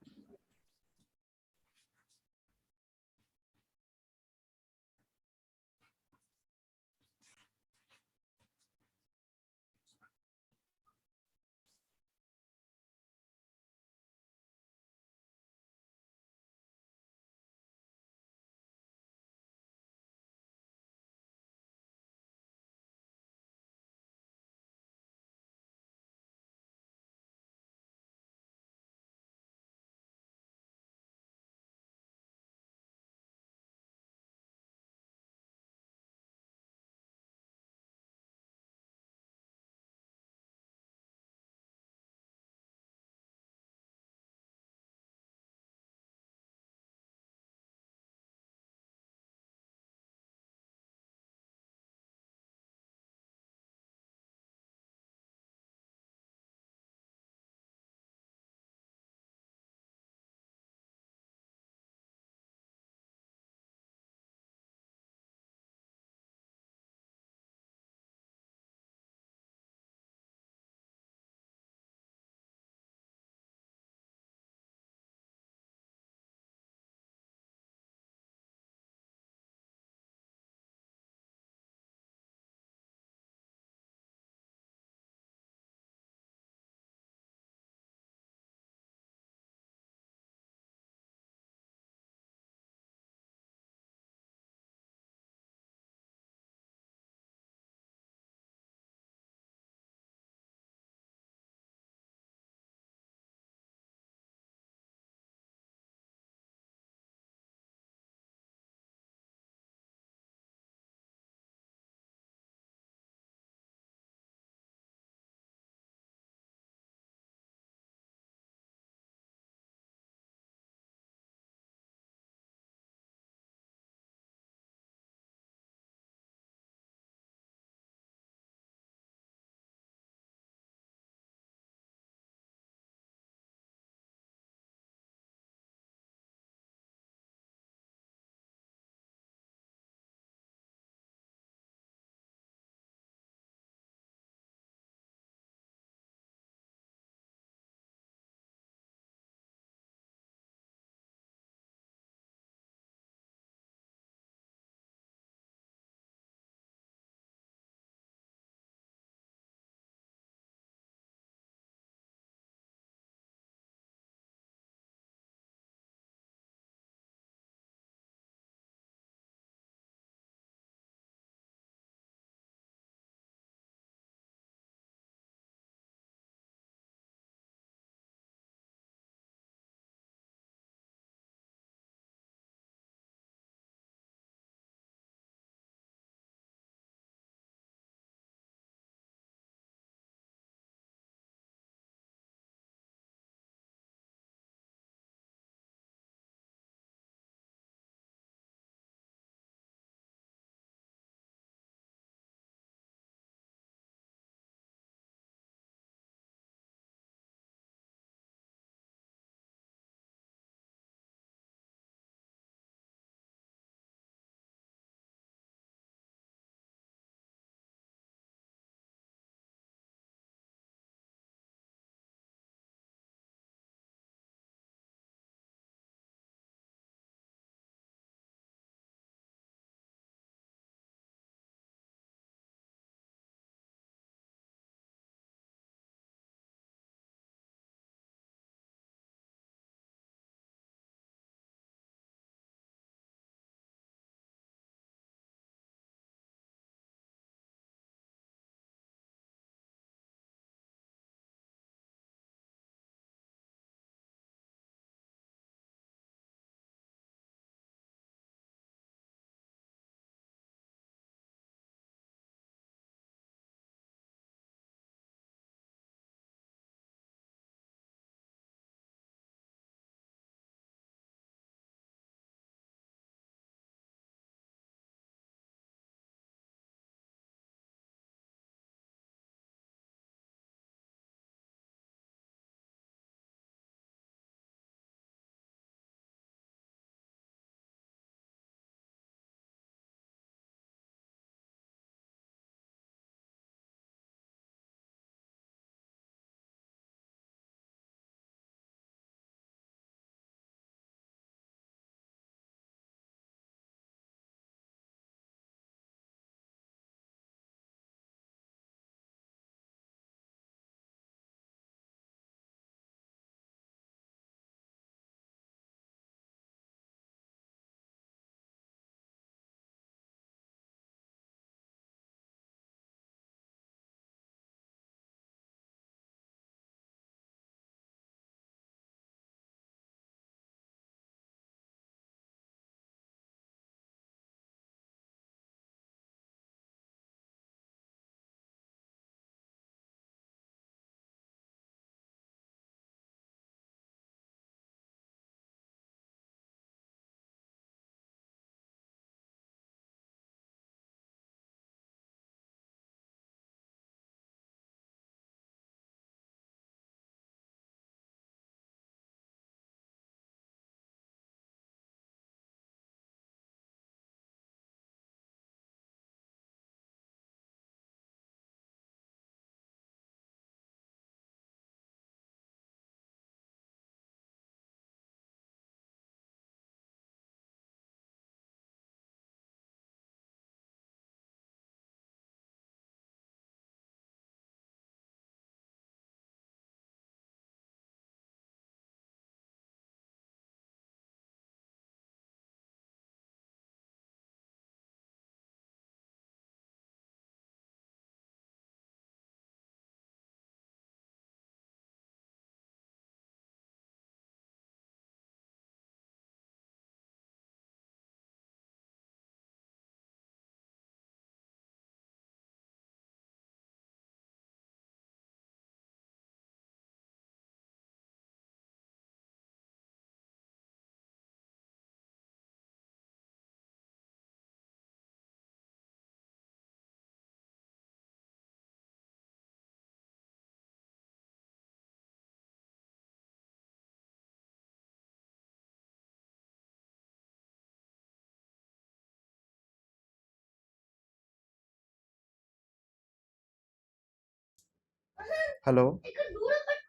Speaker 1: Hello.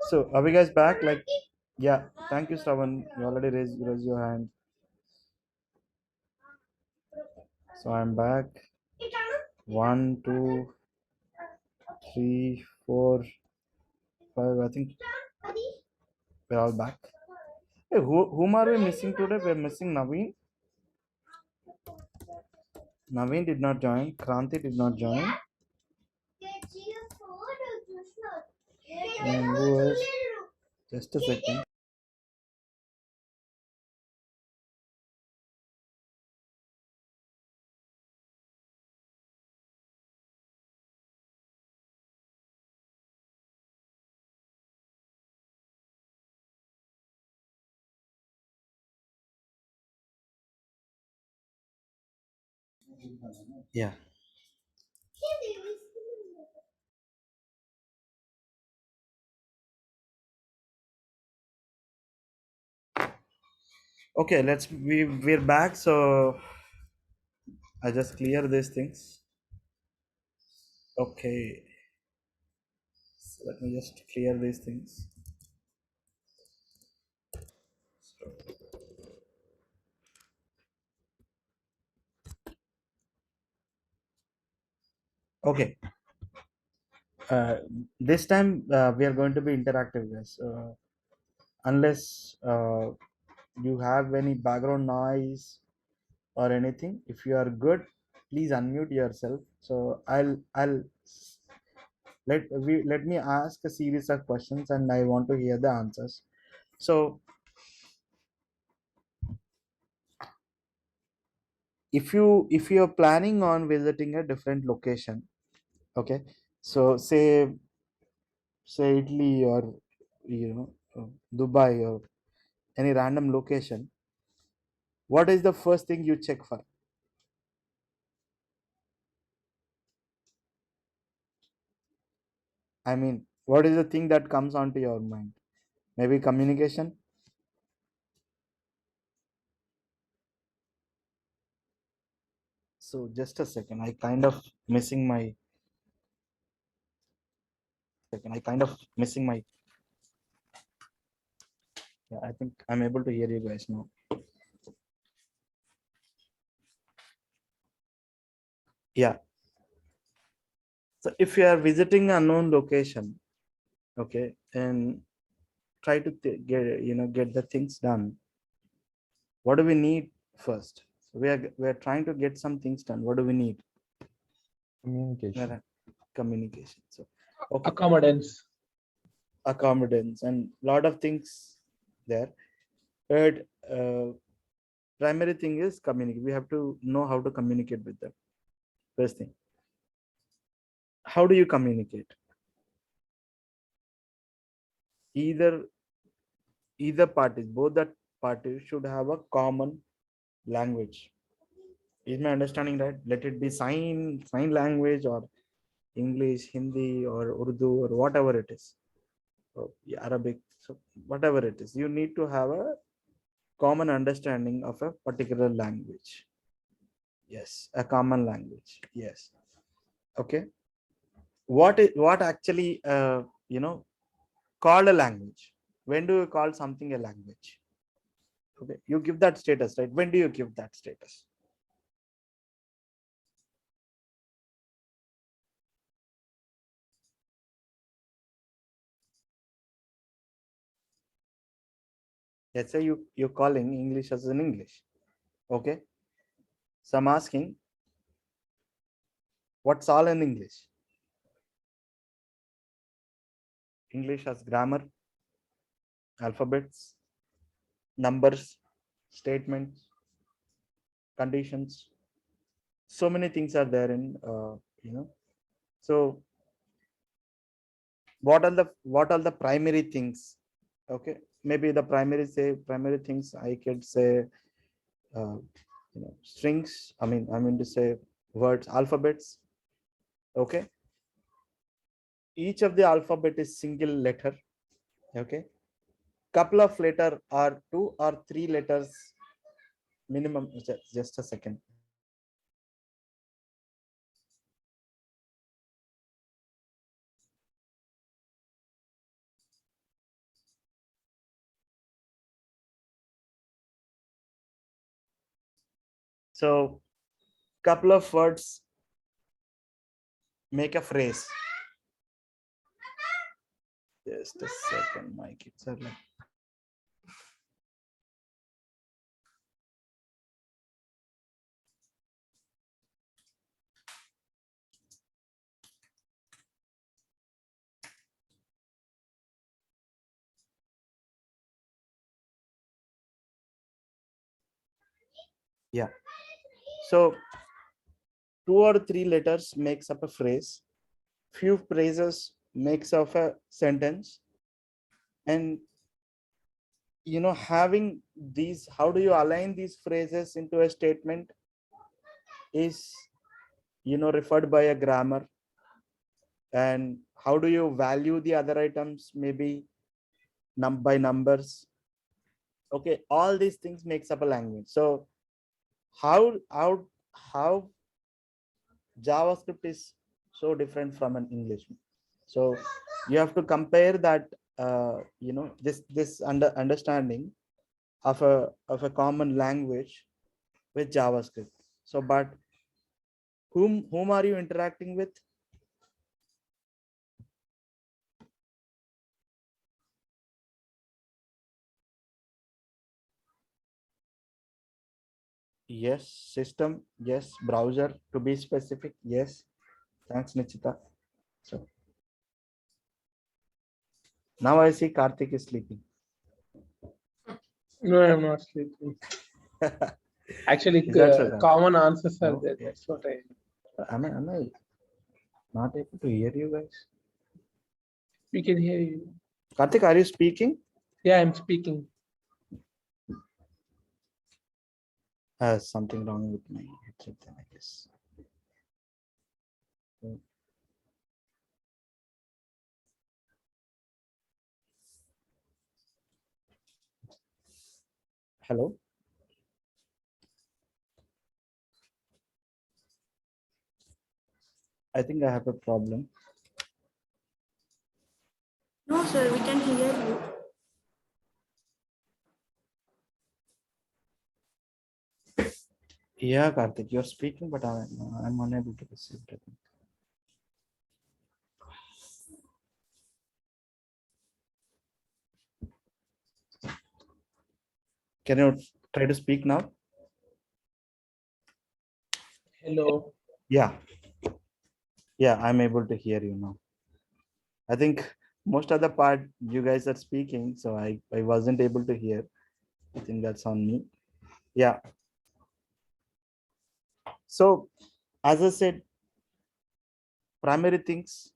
Speaker 1: So are we guys back? Like, yeah. Thank you, Shravan. You already raised your hand. So I'm back. 1, 2, 3, 4, 5. I think we're all back. Hey, whom are we missing today? We're missing Naveen. Naveen did not join. Kranti did not join. And who else? Just a second. Yeah. Okay, we're back. So I just clear these things. Okay. So let me just clear these things. Okay. Uh, this time we are going to be interactive, guys. Unless you have any background noise or anything, if you are good, please unmute yourself. So I'll let me ask a series of questions and I want to hear the answers. So if you're planning on visiting a different location, okay, so say Italy or Dubai or any random location, what is the first thing you check for? I mean, what is the thing that comes onto your mind? Maybe communication. So just a second, I kind of missing my yeah, I think I'm able to hear you guys now. Yeah. So if you are visiting a unknown location, okay, and try to get the things done. What do we need first? So we are trying to get some things done. What do we need?
Speaker 3: Communication.
Speaker 1: Communication. So okay,
Speaker 4: Accommodants.
Speaker 1: accommodants and lot of things there. But primary thing is communicate. We have to know how to communicate with them. First thing. How do you communicate? Either parties, both the parties should have a common language. Is my understanding right? Let it be sign language or English, Hindi, or Urdu, or whatever it is, or Arabic, so whatever it is, you need to have a common understanding of a particular language. Yes, a common language. Yes. Okay. What actually called a language? When do you call something a language? Okay, you give that status, right? When do you give that status? Let's say you're calling English as an English. Okay. So I'm asking, what's all in English? English has grammar, alphabets, numbers, statements, conditions. So many things are there in So what are the primary things? Okay, maybe the primary things I could say, uh, strings. I mean to say words, alphabets. Okay, each of the alphabet is single letter. Okay, couple of letter are 2 or 3 letters minimum. Just a second. So couple of words make a phrase. Just a second, my kids are like. Yeah. So 2 or 3 letters makes up a phrase. Few phrases makes up a sentence. And having these, how do you align these phrases into a statement is referred by a grammar. And how do you value the other items, maybe by numbers. Okay, all these things makes up a language. So how JavaScript is so different from an English. So you have to compare that this understanding of a common language with JavaScript. So but whom are you interacting with? Yes, system. Yes, browser. To be specific, yes. Thanks, Nichita. So now I see Karthik is sleeping.
Speaker 4: No, I'm not sleeping. Actually,
Speaker 1: Is that so, Karthik?
Speaker 4: common answers are
Speaker 1: No?
Speaker 4: there. That's what I.
Speaker 1: Am I not able to hear you guys?
Speaker 4: We can hear you.
Speaker 1: Karthik, are you speaking?
Speaker 4: Yeah, I'm speaking.
Speaker 1: Something wrong with my headset then, I guess. Hello? I think I have a problem.
Speaker 5: No, sir, we can hear you.
Speaker 1: Yeah, Karthik, you're speaking, but I'm unable to receive it. Can you try to speak now?
Speaker 4: Hello.
Speaker 1: Yeah. Yeah, I'm able to hear you now. I think most of the part you guys are speaking, so I wasn't able to hear. I think that's on me. Yeah. So as I said, primary things,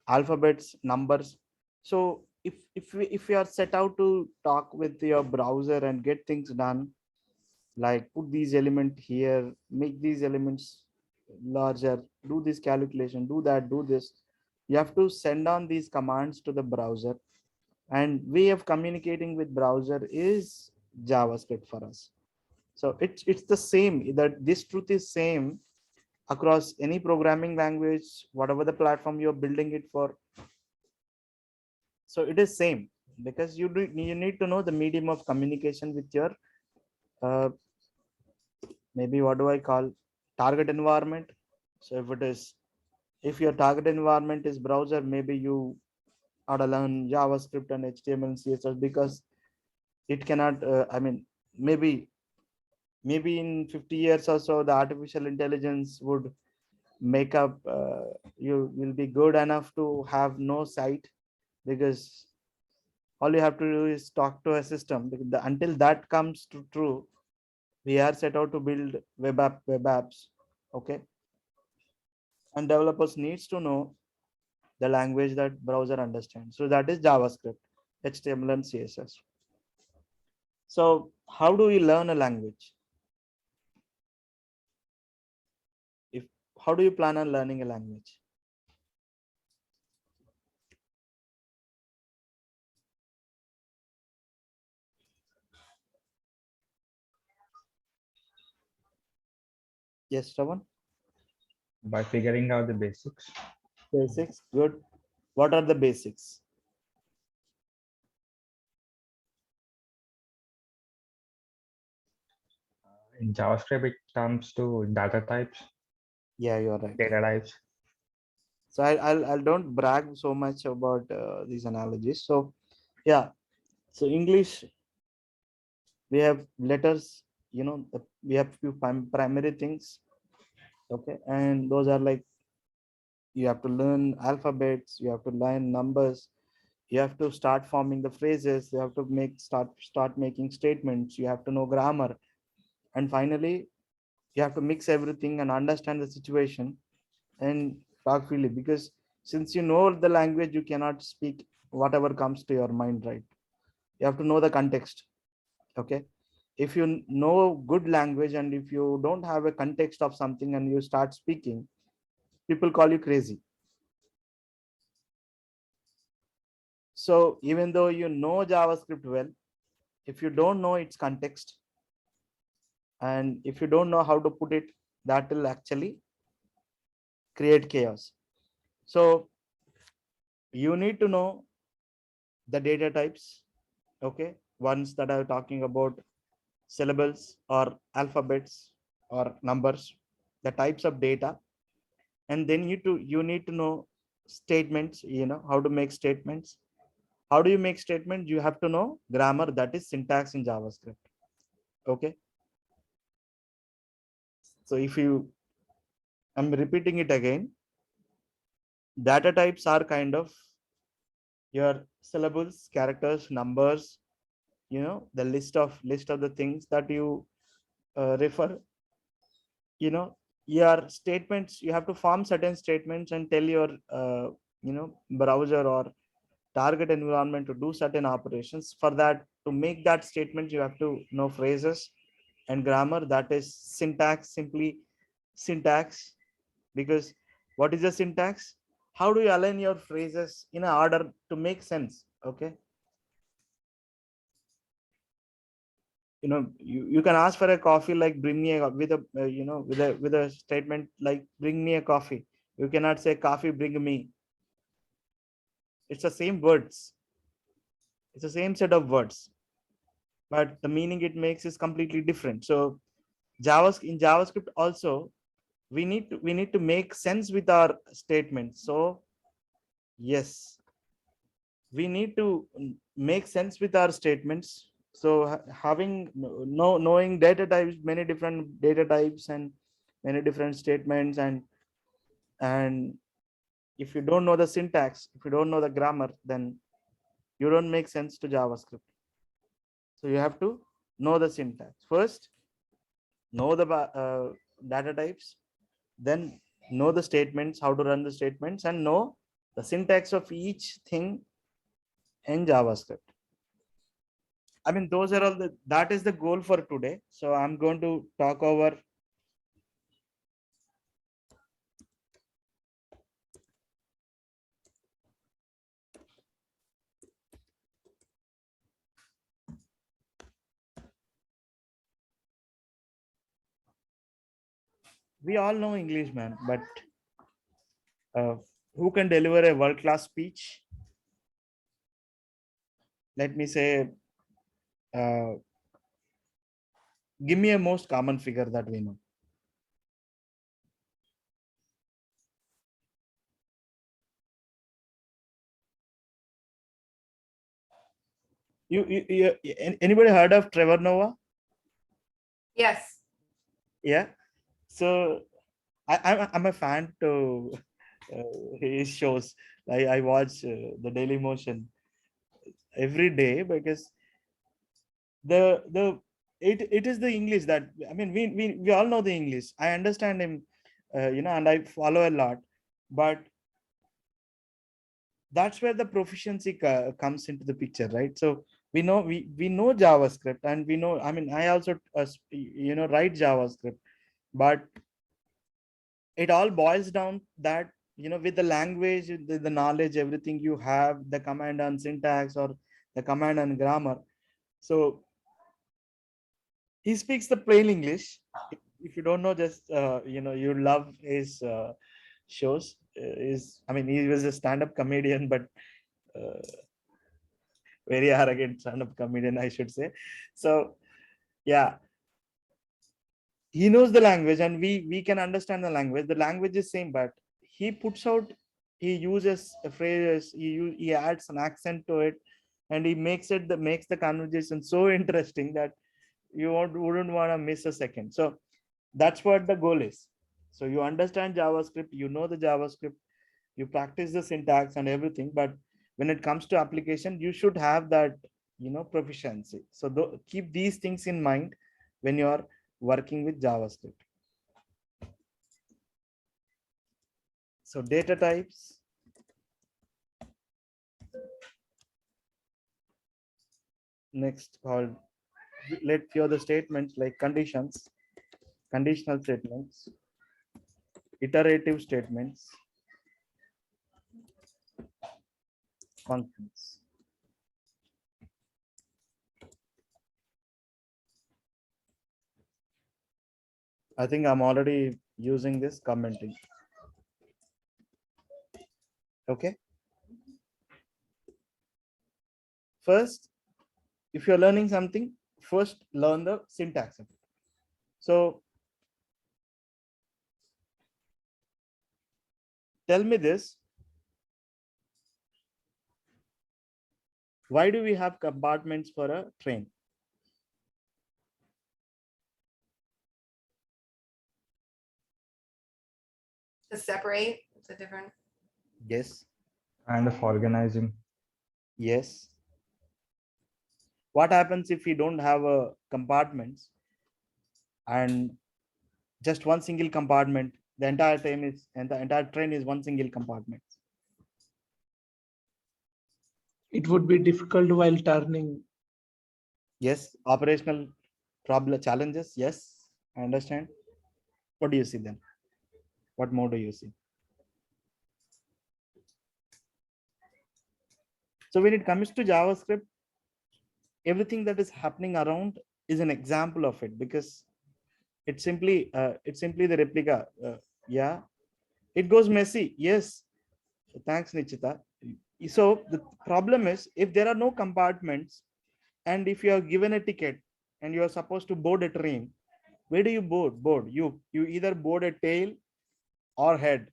Speaker 1: alphabets, numbers. So if we are set out to talk with your browser and get things done, like put these elements here, make these elements larger, do this calculation, do that, do this, you have to send on these commands to the browser. And way of communicating with browser is JavaScript for us. So it's the same, that this truth is same across any programming language, whatever the platform you're building it for. So it is same, because you need to know the medium of communication with your maybe what do I call target environment. So if your target environment is browser, maybe you ought to learn JavaScript and HTML and CSS, because it cannot maybe in 50 years or so the artificial intelligence would make up you will be good enough to have no sight, because all you have to do is talk to a system. Until that comes to true, we are set out to build web apps. Okay, and developers needs to know the language that browser understands. So that is JavaScript, HTML and CSS. So how do we learn a language? If How do you plan on learning a language? Yes, Shravan?
Speaker 3: By figuring out the basics.
Speaker 1: Basics, good. What are the basics?
Speaker 3: In JavaScript, it comes to data types,
Speaker 1: Yeah, you're right.
Speaker 3: data types.
Speaker 1: So I'll don't brag so much about these analogies. So yeah, so English, we have letters, we have few primary things. Okay, and those are like, you have to learn alphabets, you have to learn numbers, you have to start forming the phrases, you have to start making statements, you have to know grammar, and finally you have to mix everything and understand the situation and talk freely, because since you know the language, you cannot speak whatever comes to your mind, right? You have to know the context. Okay, if you know good language and if you don't have a context of something and you start speaking, people call you crazy. So even though you know JavaScript well, if you don't know its context and if you don't know how to put it, that will actually create chaos. So you need to know the data types. Okay, ones that are talking about syllables or alphabets or numbers, the types of data. And then you need to know statements, how to make statements. How do you make statements? You have to know grammar, that is syntax in JavaScript. Okay, so if you, I'm repeating it again, data types are kind of your syllables, characters, numbers, the list of the things that you refer. Your statements, you have to form certain statements and tell your browser or target environment to do certain operations. For that, to make that statement, you have to know phrases and grammar, that is syntax. Simply syntax, because what is the syntax? How do you align your phrases in a order to make sense? Okay, you can ask for a coffee, like bring me a, with a with a statement like bring me a coffee. You cannot say coffee bring me. It's the same words, it's the same set of words, but the meaning it makes is completely different. So JavaScript also, we need to make sense with our statements. So yes, we need to make sense with our statements. So having knowing data types, many different data types and many different statements, and if you don't know the syntax, if you don't know the grammar, then you don't make sense to JavaScript. So you have to know the syntax first, know the data types, then know the statements, how to run the statements, and know the syntax of each thing in JavaScript. I mean, those are all that is the goal for today. So I'm going to talk over. We all know English, man, but uh, who can deliver a world-class speech? Let me say, uh, give me a most common figure that we know. Anybody heard of Trevor Noah?
Speaker 2: Yes.
Speaker 1: Yeah. So I'm a fan to his shows. I watch the Daily Motion every day, because it is the English that, I mean, we all know the English. I understand him, and I follow a lot, but that's where the proficiency comes into the picture, right? So we know JavaScript, and we know, I mean, I also write JavaScript, but it all boils down that, with the language, the knowledge, everything you have, the command on syntax or the command on grammar. So he speaks the plain English. If you don't know, just you love his shows. Is, I mean, he was a stand-up comedian, but uh, very arrogant stand-up comedian, I should say. So yeah, he knows the language and we can understand the language. The language is same, but he puts out, he uses a phrase, he adds an accent to it, and he makes it the makes the conversation so interesting that wouldn't want to miss a second. So that's what the goal is. So you understand JavaScript, you know the JavaScript, you practice the syntax and everything, but when it comes to application, you should have that, proficiency. So keep these things in mind when you are working with JavaScript. So data types. Next, let few other statements like conditions, conditional statements, iterative statements, functions. I think I'm already using this commenting. Okay. First, if you're learning something, first learn the syntax of it. So tell me this. Why do we have compartments for a train?
Speaker 2: To separate, it's a different.
Speaker 1: Yes.
Speaker 3: Kind of organizing.
Speaker 1: Yes. What happens if we don't have a compartments and just one single compartment? The entire train is, and the entire train is one single compartment.
Speaker 4: It would be difficult while turning.
Speaker 1: Yes. Operational problem challenges. Yes, I understand. What do you see then? What more do you see? So when it comes to JavaScript, everything that is happening around is an example of it, because it's simply the replica. Yeah, it goes messy. Yes, thanks Nichita. So the problem is, if there are no compartments, and if you are given a ticket and you are supposed to board a train, where do you board? You either board a tail or head,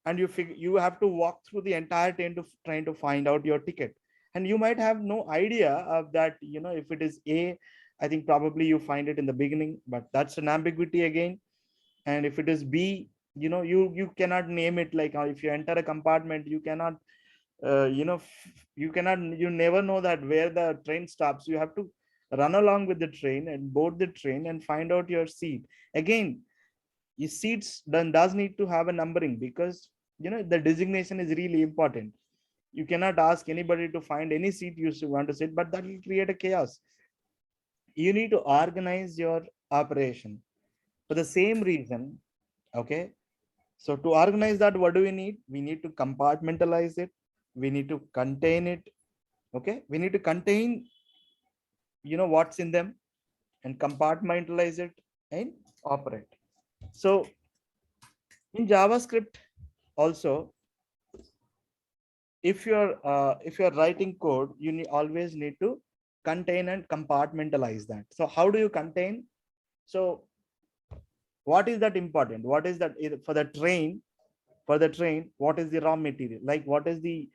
Speaker 1: and you have to walk through the entire train to trying to find out your ticket, and you might have no idea of that. If it is A, I think probably you find it in the beginning, but that's an ambiguity again. And if it is B, you cannot name it. Like if you enter a compartment, you cannot you never know that where the train stops. You have to run along with the train and board the train and find out your seat again. Your seats then does need to have a numbering, because the designation is really important. You cannot ask anybody to find any seat you want to sit, but that will create a chaos. You need to organize your operation for the same reason. Okay, so to organize that, what do we need to compartmentalize it. We need to contain it. Okay, we need to contain what's in them, and compartmentalize it and operate. So in JavaScript also, if you're writing code, you always need to contain and compartmentalize that. So how do you contain? So what is that important? What is that for the train? For the train, what is the raw material? Like what is the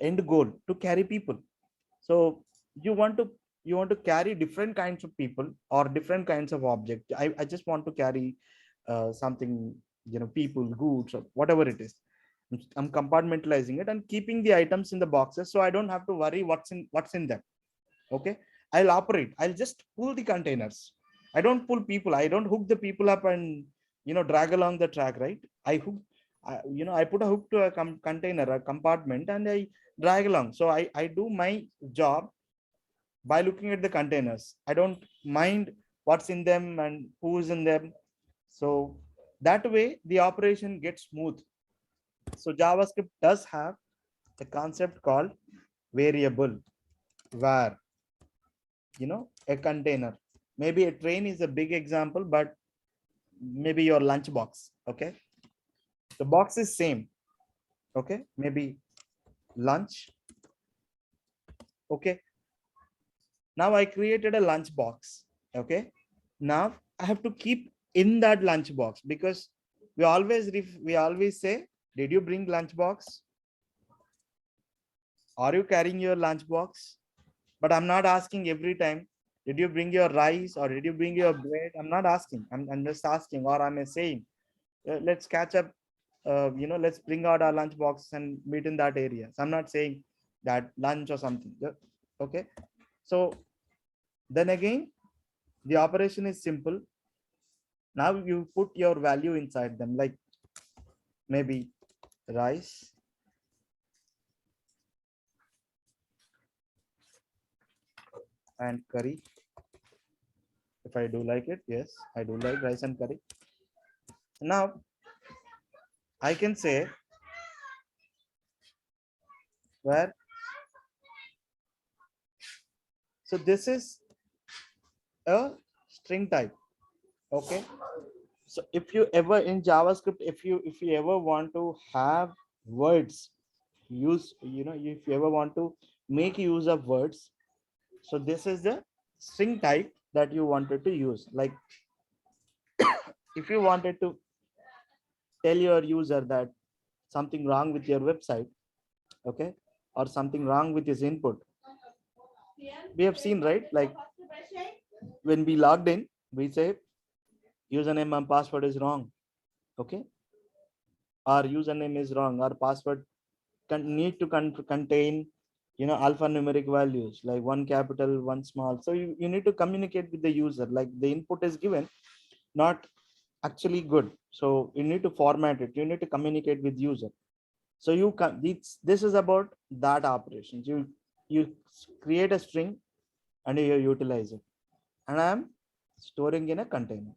Speaker 1: end goal? To carry people. So you want to carry different kinds of people or different kinds of objects. I just want to carry something, people, goods, or whatever it is. I'm compartmentalizing it and keeping the items in the boxes, so I don't have to worry what's in them. Okay, I'll just pull the containers. I don't pull people. I don't hook the people up and drag along the track, right? I put a hook to a container, a compartment, and I drag along. So I do my job by looking at the containers. I don't mind what's in them and who's in them. So that way the operation gets smooth. So JavaScript does have a concept called variable, var, a container. Maybe a train is a big example, but maybe your lunch box. Okay, the box is same. Okay, maybe lunch. Okay, now I created a lunch box. Okay, now I have to keep in that lunch box, because we always say, did you bring lunch box? Are you carrying your lunch box? But I'm not asking every time, did you bring your rice or did you bring your bread? I'm not asking. I'm just asking, or I'm saying, let's catch up. Let's bring out our lunch box and meet in that area. So I'm not saying that lunch or something. Okay. So then again, the operation is simple. Now you put your value inside them, like maybe rice and curry. If I do like it, yes, I do like rice and curry. Now I can say where, so this is a string type. Okay. So if you ever in JavaScript, if you ever want to have words use, if you ever want to make use of words, so this is the string type that you wanted to use. Like if you wanted to tell your user that something wrong with your website, okay, or something wrong with his input, we have seen, right? Like when we logged in, we say username and password is wrong. Okay, our username is wrong, our password need to contain alphanumeric values, like one capital, one small. So you need to communicate with the user, like the input is given not actually good, so you need to format it, you need to communicate with user. So you can, this is about that operations. You create a string and you utilize it, and I am storing in a container,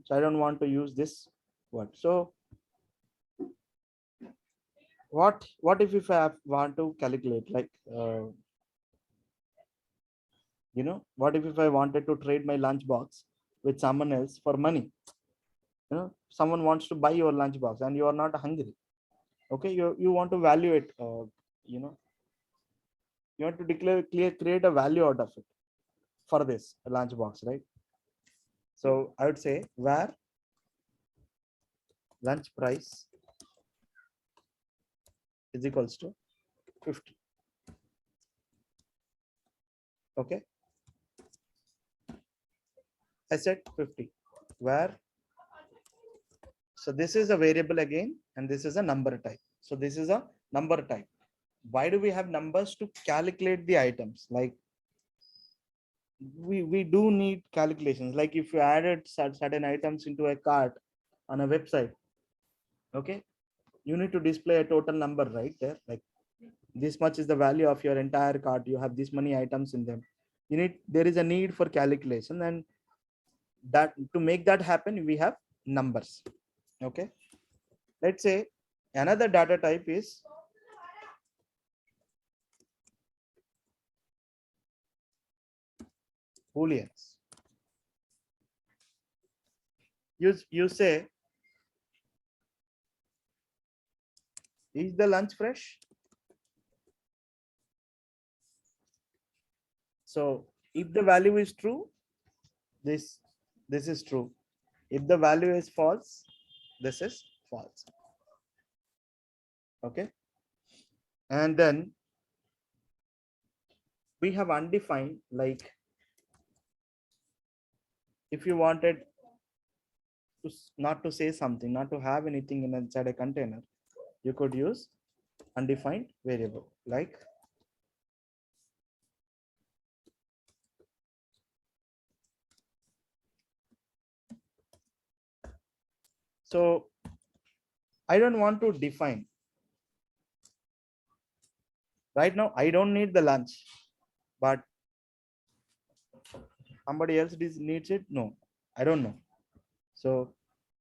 Speaker 1: so I don't want to use this word. So what if I want to calculate, like what if I wanted to trade my lunch box with someone else for money? Someone wants to buy your lunch box and you are not hungry. Okay, you want to value it, you know you want to create a value out of it for this lunch box, right? So I would say where lunch price is equals to 50. Okay, I said 50. Where, so this is a variable again, and this is a number type. So this is a number type. Why do we have numbers? To calculate the items. Like we do need calculations. Like if you added certain items into a cart on a website, okay, you need to display a total number right there. Like this much is the value of your entire cart. You have this many items in them. There is a need for calculation, and that to make that happen, we have numbers. Okay, let's say another data type is booleans. You say, is the lunch fresh? So if the value is true, this is true. If the value is false, this is false. Okay, and then we have undefined, like if you wanted to not to say something, not to have anything inside a container, you could use undefined variable. Like so I don't want to define right now. I don't need the lunch, but somebody else needs it. No, I don't know. So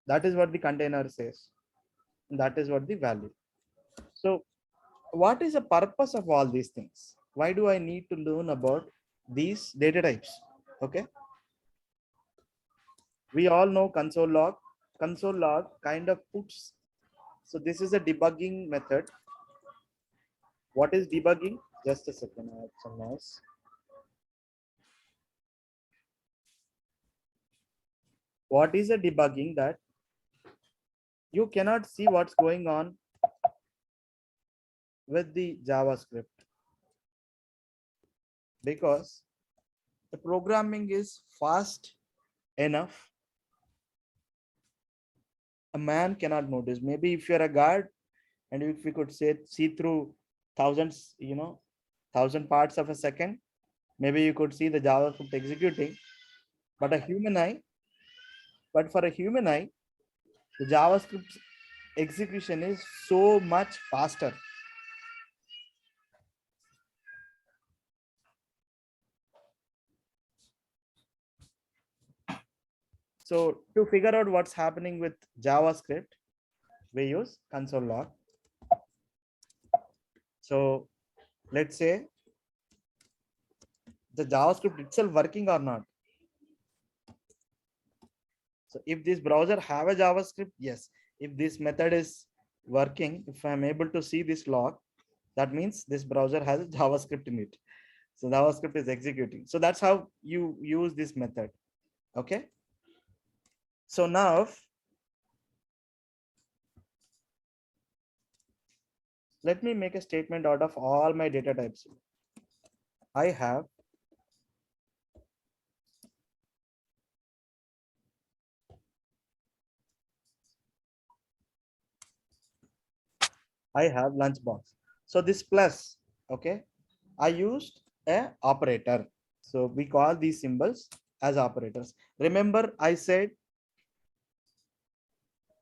Speaker 1: that is what the container says. That is what the value. So what is the purpose of all these things? Why do I need to learn about these data types? Okay, we all know console log. Console log kind of puts, so this is a debugging method. What is debugging? Just a second, I have some noise. What is a debugging? That you cannot see what's going on with the JavaScript because the programming is fast enough. A man cannot notice. Maybe if you're a guard and if we could say see through thousands, 1,000 parts of a second, maybe you could see the JavaScript executing. But for a human eye, the JavaScript execution is so much faster. So to figure out what's happening with JavaScript, we use console log. So let's say the JavaScript itself working or not. So if this browser have a JavaScript, yes. If this method is working, if I'm able to see this log, that means this browser has a JavaScript in it. So JavaScript is executing. So that's how you use this method. Okay. So now let me make a statement out of all my data types. I have lunchbox. So this plus, okay, I used a operator. So we call these symbols as operators. Remember, I said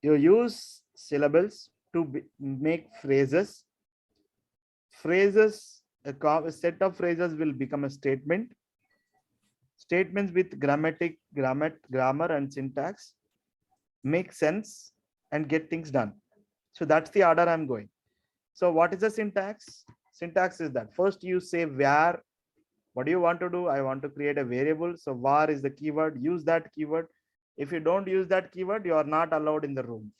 Speaker 1: you use syllables to make phrases. Phrases, a set of phrases will become a statement. Statements with grammar and syntax make sense and get things done. So that's the order I'm going. So what is the syntax? Syntax is that first you say var. What do you want to do? I want to create a variable. So var is the keyword. Use that keyword. If you don't use that keyword, you are not allowed in the room.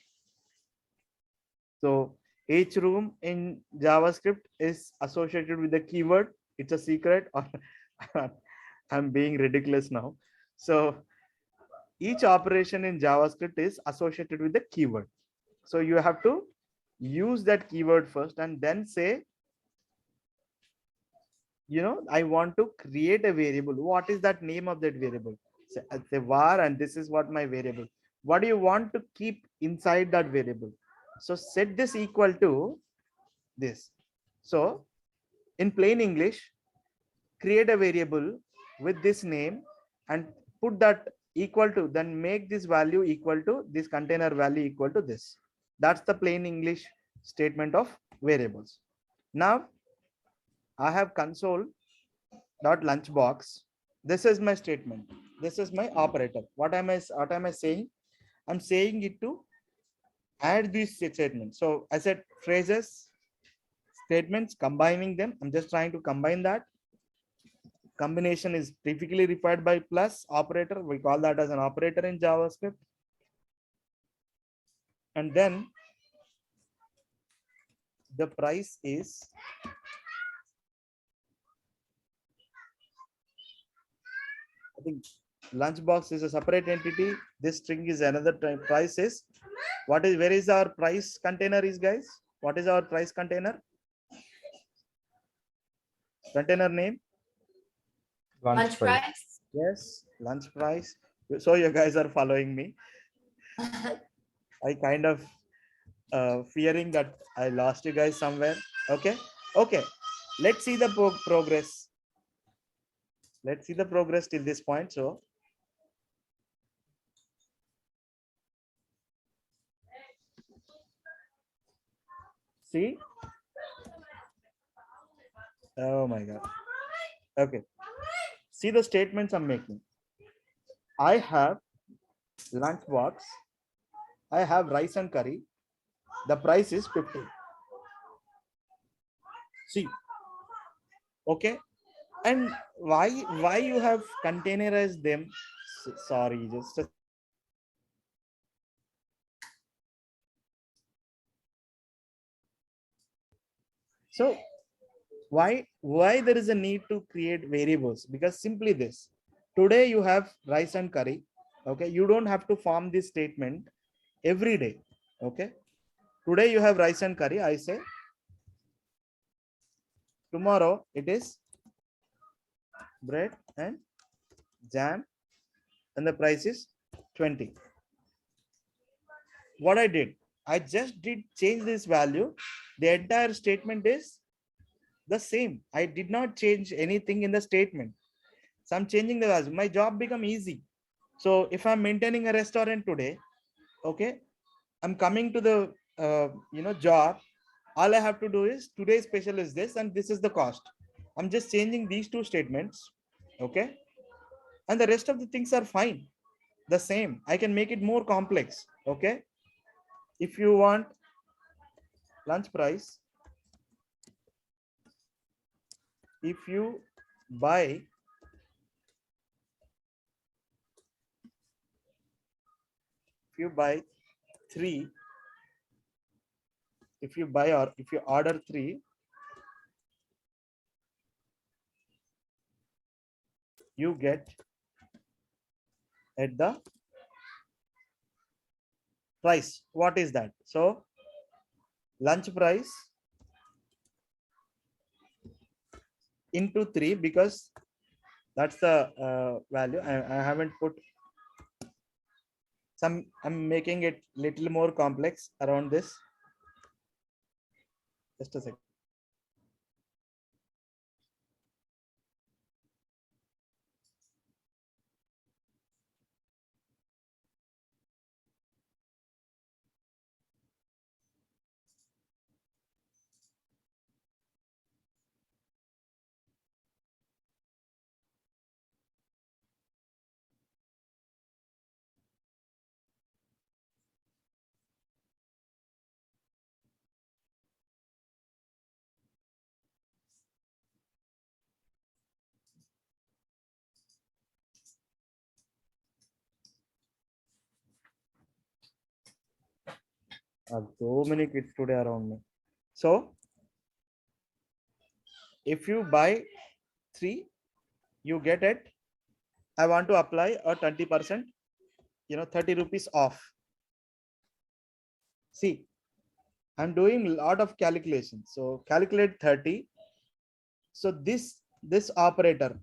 Speaker 1: So each room in JavaScript is associated with the keyword. It's a secret. Or I'm being ridiculous now. So each operation in JavaScript is associated with the keyword. So you have to use that keyword first and then say, I want to create a variable. What is that name of that variable? Say var, and this is what my variable. What do you want to keep inside that variable? So set this equal to this. So in plain English, create a variable with this name and put that equal to, then make this value equal to this container value equal to this. That's the plain English statement of variables. Now I have console.lunchbox. This is my statement. This is my operator. What am I saying? I'm saying it to add these statements. So I said phrases, statements, combining them. I'm just trying to combine that. Combination is typically required by plus operator. We call that as an operator in JavaScript. And then the price is I think lunchbox is a separate entity. This string is another price is where is our price container is, guys? What is our price container? Container name?
Speaker 2: Lunch price.
Speaker 1: Yes, lunch price. So you guys are following me. I kind of fearing that I lost you guys somewhere. Okay. Let's see the progress. Let's see the progress till this point. So see. Oh my God. Okay. See the statements I'm making. I have lunchbox. I have rice and curry. The price is 50. See. Okay. And why you have containerized them? Sorry, just so why there is a need to create variables? Because simply this. Today you have rice and curry. Okay, you don't have to form this statement every day. Okay, today you have rice and curry. I say tomorrow it is bread and jam, and the price is 20. What I did, I just did change this value. The entire statement is the same. I did not change anything in the statement. So I'm changing the value. My job become easy. So if I'm maintaining a restaurant today, okay, I'm coming to the job. All I have to do is today's special is this, and this is the cost. I'm just changing these two statements, okay, and the rest of the things are fine, the same. I can make it more complex, okay. If you want lunch price, if you buy three, if you buy or if you order three, you get at the price. What is that? So lunch price into 3, because that's the value. I haven't put some. I'm making it little more complex around this. Just a second. So many kids today around me. So if you buy 3, you get it. I want to apply a 20%, 30 rupees off. See, I'm doing a lot of calculations. So calculate 30. So this operator,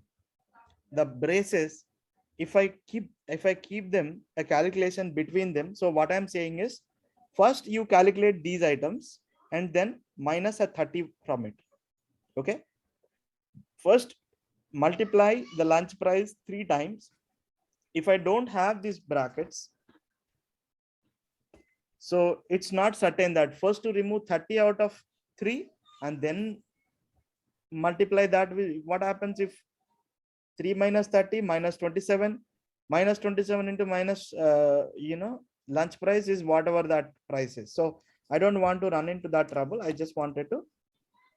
Speaker 1: the braces, if I keep them a calculation between them. So what I'm saying is, first you calculate these items and then minus a 30 from it. Okay. First multiply the lunch price 3 times. If I don't have these brackets, so it's not certain that first to remove 30 out of 3 and then multiply that with what happens if 3 minus 30 minus 27, minus 27 into minus lunch price is whatever that price is. So I don't want to run into that trouble. I just wanted to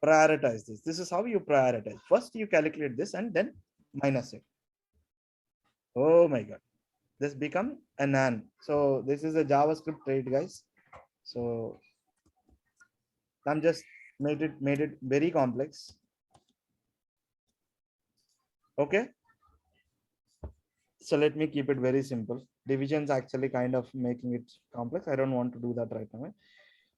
Speaker 1: prioritize this. This is how you prioritize. First you calculate this and then minus it. Oh my god, this become a nan. So this is a JavaScript trade, guys. So I'm just made it very complex. Okay, so let me keep it very simple. Divisions actually kind of making it complex. I don't want to do that right now.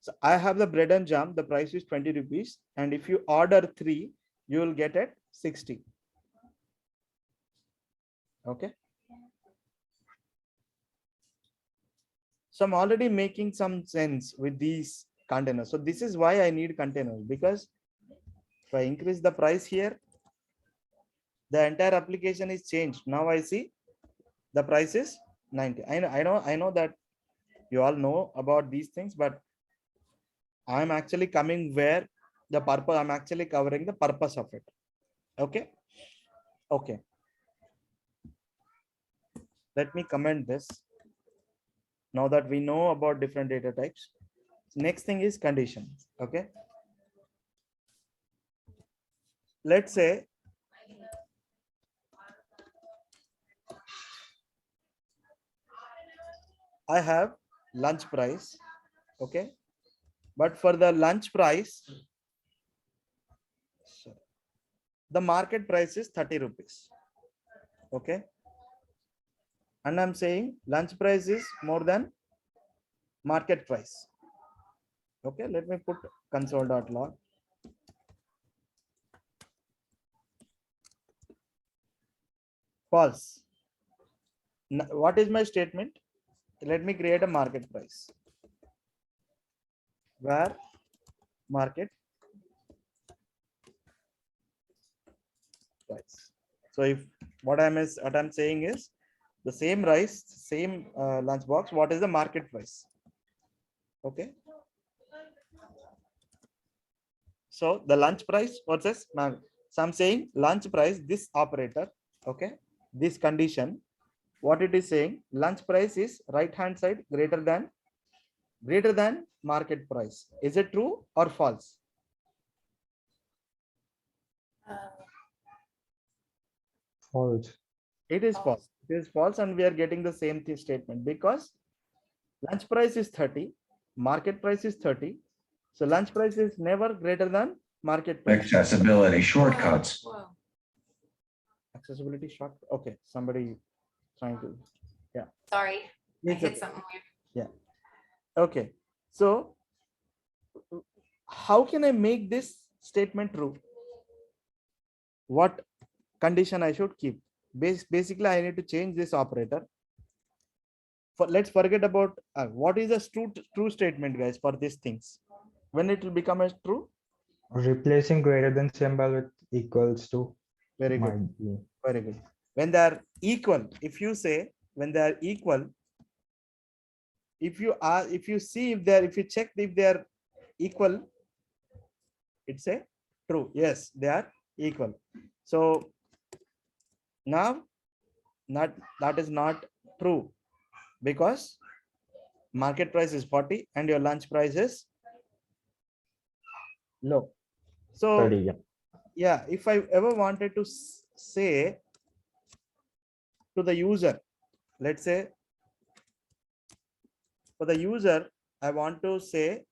Speaker 1: So I have the bread and jam. The price is 20 rupees. And if you order 3, you will get it 60. Okay. So I'm already making some sense with these containers. So this is why I need containers, because if I increase the price here, the entire application is changed. Now I see the price is 90. I know that you all know about these things, but I'm actually coming where the purpose, I'm actually covering the purpose of it. Okay. Okay. Let me comment this. Now that we know about different data types, next thing is conditions. Okay. Let's say I have lunch price. Okay. But for the lunch price, the market price is 30 rupees. Okay. and I'm saying lunch price is more than market price. Okay, let me put console.log. False. What is my statement? Let me create a market price where market price. So if what I'm saying is the same rice, same lunch box, what is the market price? Okay. So the lunch price, what's this? So I'm saying lunch price, this operator, okay, this condition, what it is saying, lunch price is right hand side greater than market price. Is it true or false?
Speaker 3: False.
Speaker 1: It is false. It is false, and we are getting the same statement because lunch price is 30, market price is 30. So lunch price is never greater than market price.
Speaker 6: Accessibility shortcuts.
Speaker 5: Wow.
Speaker 1: Accessibility short. Okay, somebody trying to.
Speaker 2: Sorry, I
Speaker 1: It's
Speaker 2: hit
Speaker 1: okay.
Speaker 2: something weird.
Speaker 1: Okay. So how can I make this statement true? What condition I should keep? Basically, I need to change this operator. Let's forget about what is a true statement, guys, for these things. When it will become as true?
Speaker 3: Replacing greater than symbol with equals to.
Speaker 1: Very good.
Speaker 3: might be.
Speaker 1: Very good. When they are equal, if you say when they are equal, if you see if you check if they are equal, it's a true. Yes, they are equal. So now that is not true because market price is 40 and your lunch price is low. So
Speaker 3: 30, yeah.
Speaker 1: yeah, if I ever wanted to say to the user, let's say for the user, I want to say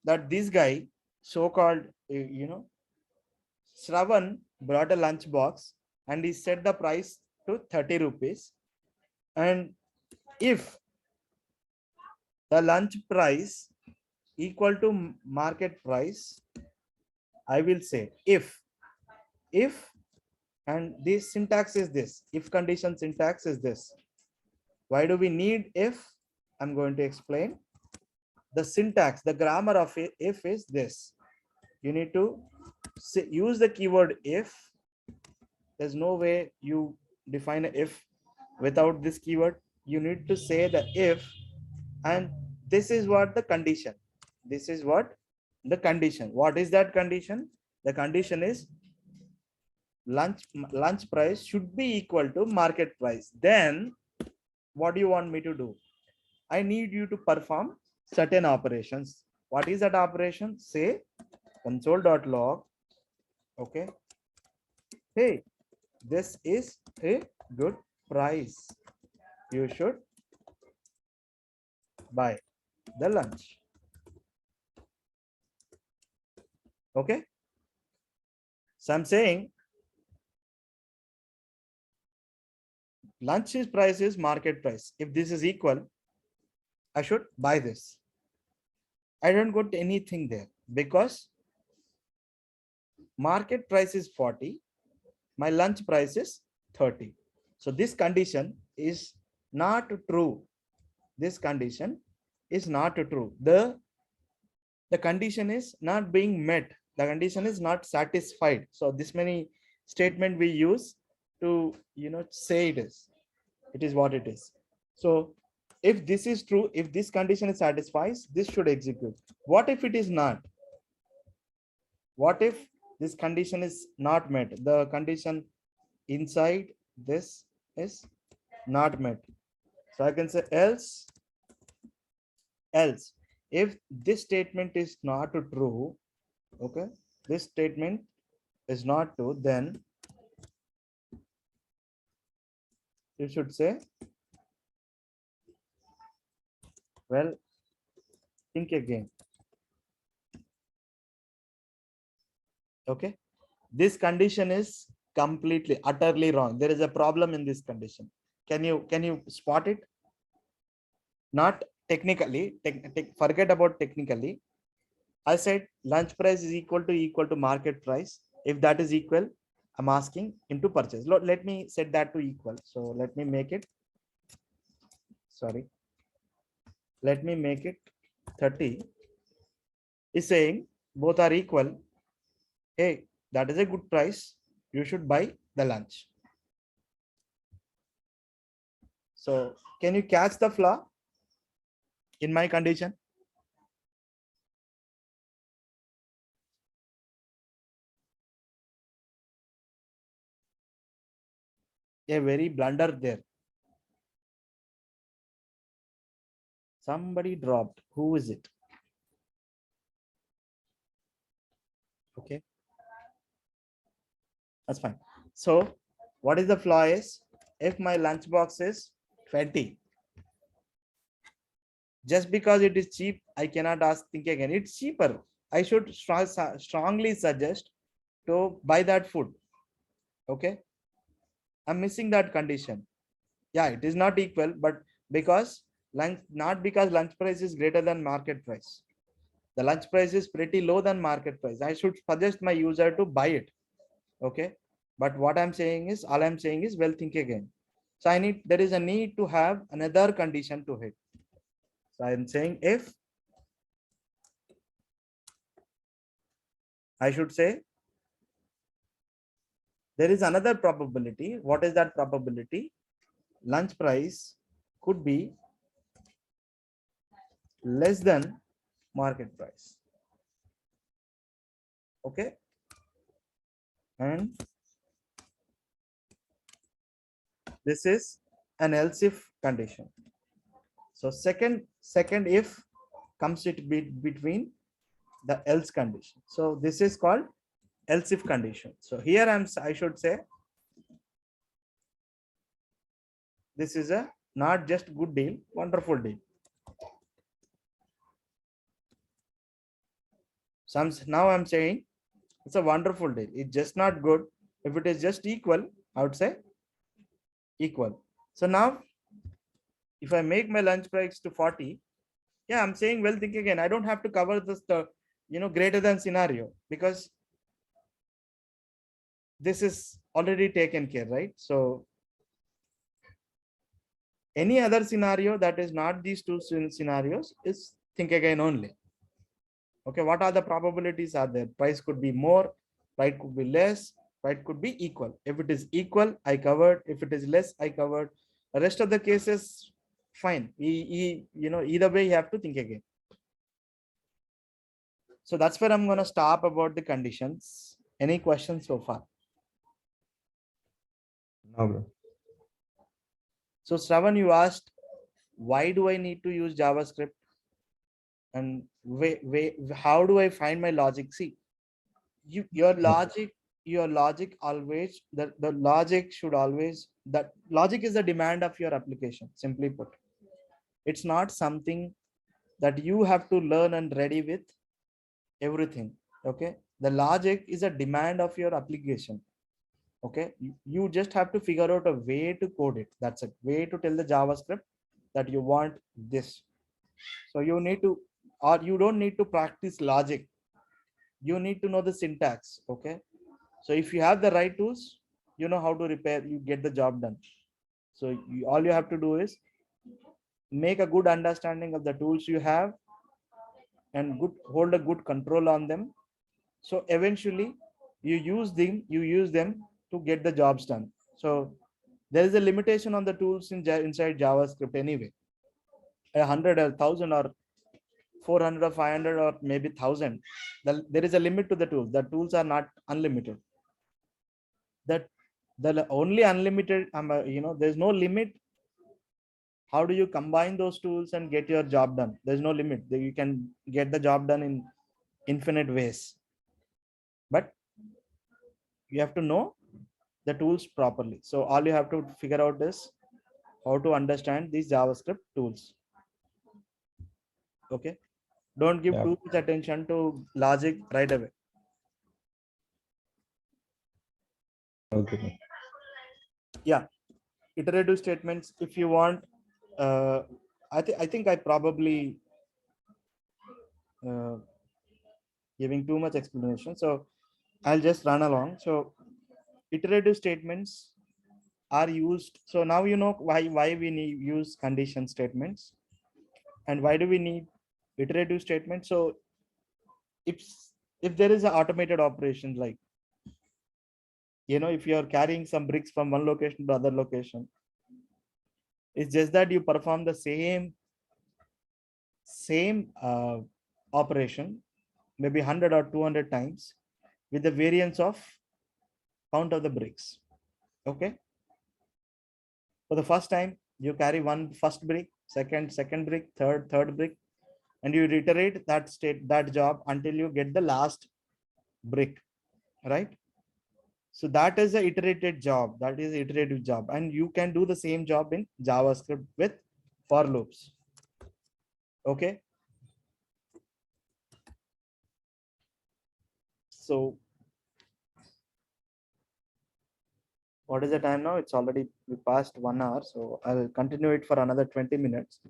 Speaker 1: that this guy, so-called, Shravan brought a lunch box and he set the price to 30 rupees. And if the lunch price equal to market price, I will say if, and this syntax is this, if condition syntax is this. Why do we need if? I'm going to explain. The syntax, the grammar of if is this. You need to use the keyword if. There's no way you define a if without this keyword. You need to say the if, and this is what the condition. This is what the condition. What is that condition? The condition is lunch price should be equal to market price. Then what do you want me to do? I need you to perform certain operations. What is that operation? Say console.log. Okay. Hey, this is a good price. You should buy the lunch. Okay. So I'm saying lunch price is market price. If this is equal, I should buy this. I don't got anything there because market price is 40. My lunch price is 30. So this condition is not true. This condition is not true. The condition is not being met. The condition is not satisfied. So this many statement we use to say it is what it is. So if this is true, if this condition is satisfies, this should execute. What if it is not? What if this condition is not met? The condition inside this is not met. So I can say else if this statement is not true, okay, this statement is not true, then you should say, well, think again. Okay, this condition is completely utterly wrong. There is a problem in this condition. Can you spot it? Not technically, forget about technically. I said lunch price is equal to market price. If that is equal, I'm asking into purchase. Let me set that to equal. So let me make it, sorry, let me make it 30. Is saying both are equal. Hey, that is a good price. You should buy the lunch. So can you catch the flaw in my condition? A very blunder there. Somebody dropped. Who is it? Okay, that's fine. So what is the flaw is, if my lunchbox is 20, just because it is cheap, I cannot think again. It's cheaper. I should strongly suggest to buy that food. Okay, I'm missing that condition. Yeah, it is not equal, but because not because lunch price is greater than market price. The lunch price is pretty low than market price. I should suggest my user to buy it. Okay, but what I'm saying is, all I'm saying is, well, think again. So there is a need to have another condition to hit. So I'm saying if, I should say, there is another probability. What is that probability? Lunch price could be less than market price. Okay, and this is an else if condition. So second if comes it between the else condition. So this is called else if condition. So here I should say this is a not just good deal, wonderful deal. So now I'm saying it's a wonderful deal. It's just not good. If it is just equal, I would say equal. So now if I make my lunch price to 40, yeah, I'm saying, well, think again. I don't have to cover this greater than scenario, because this is already taken care, right? So any other scenario that is not these two scenarios is think again only. Okay, what are the probabilities are there? Price could be more, price could be less, price could be equal. If it is equal, I covered. If it is less, I covered. The rest of the cases, fine. Either way, you have to think again. So that's where I'm going to stop about the conditions. Any questions so far?
Speaker 3: No, bro.
Speaker 1: So Shravan, you asked, why do I need to use JavaScript? And how do I find my logic? See, your logic always, the logic should always, that logic is the demand of your application, simply put. It's not something that you have to learn and ready with everything. Okay, the logic is a demand of your application. Okay, you just have to figure out a way to code it. That's a way to tell the JavaScript that you want this. So you need to, or you don't need to practice logic. You need to know the syntax. Okay, so if you have the right tools, you know how to repair, you get the job done. So all you have to do is make a good understanding of the tools you have and hold a good control on them. So eventually you use them to get the jobs done. So there is a limitation on the tools inside JavaScript anyway. 100 or 1,000 or 400 or 500 or maybe 1,000. There is a limit to the tools. The tools are not unlimited. That the only unlimited, there's no limit. How do you combine those tools and get your job done? There's no limit. You can get the job done in infinite ways, but you have to know the tools properly. So all you have to figure out is how to understand these JavaScript tools. Okay, don't give too much attention to logic right away.
Speaker 3: Okay.
Speaker 1: Yeah, iterative statements, if you want, I think I probably uh, giving too much explanation. So I'll just run along. So iterative statements are used. So now you know why we need use condition statements and why do we need iterative statements. So if if there is an automated operation, like, if you're carrying some bricks from one location to other location, it's just that you perform the same operation maybe 100 or 200 times with the variance of count of the bricks. Okay, for the first time you carry one first brick, second brick, third brick, and you reiterate that job until you get the last brick, right? So that is a iterated job, that is iterative job, and you can do the same job in JavaScript with for loops. Okay, so what is the time now? It's already we passed 1 hour, so I'll continue it for another 20 minutes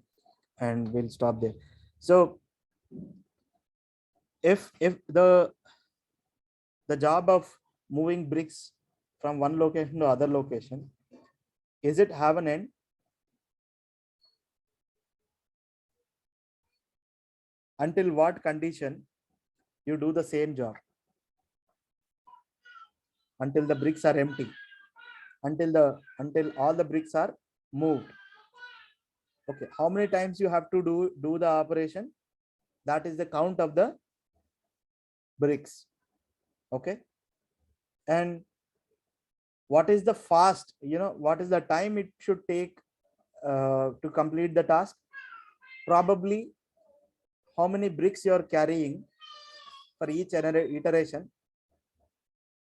Speaker 1: and we'll stop there. So if the job of moving bricks from one location to other location, is it have an end? Until what condition you do the same job? Until the bricks are empty, until all the bricks are moved. Okay, how many times you have to do the operation? That is the count of the bricks. Okay, and what is the fast, what is the time it should take to complete the task? Probably how many bricks you are carrying for each iteration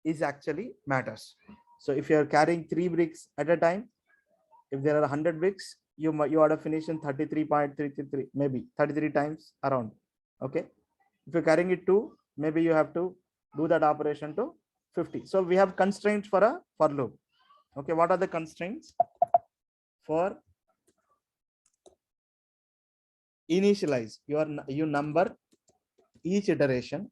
Speaker 1: is actually matters. So if you are carrying 3 bricks at a time, if there are 100 bricks, you ought to finish in 33.333, maybe 33 times around. Okay, if you're carrying it 2, maybe you have to do that operation to 50. So we have constraints for a for loop. Okay, what are the constraints? For initialize, you number each iteration.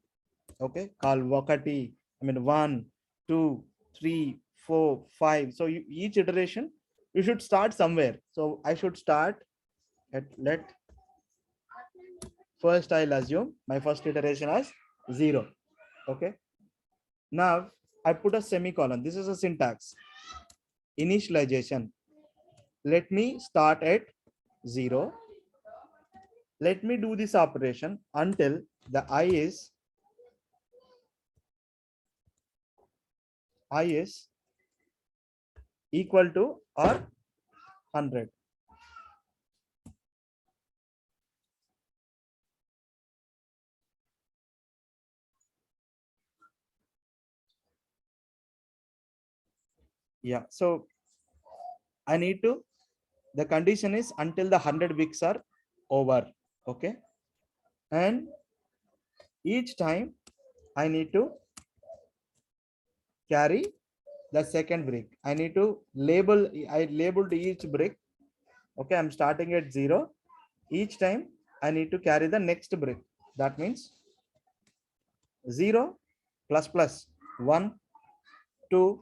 Speaker 1: Okay, call wakati, 1, 2, 3, 4, 5. So each iteration you should start somewhere. So I should start at first, I'll assume my first iteration as 0. Okay, now I put a semicolon. This is a syntax. Initialization, let me start at 0. Let me do this operation until the I is equal to or 100. Yeah, so I need to, the condition is until the 100 weeks are over. Okay, and each time I need to carry the second brick. I need to label, I labeled each brick. Okay, I'm starting at 0. Each time I need to carry the next brick. That means 0 plus plus 1, 2,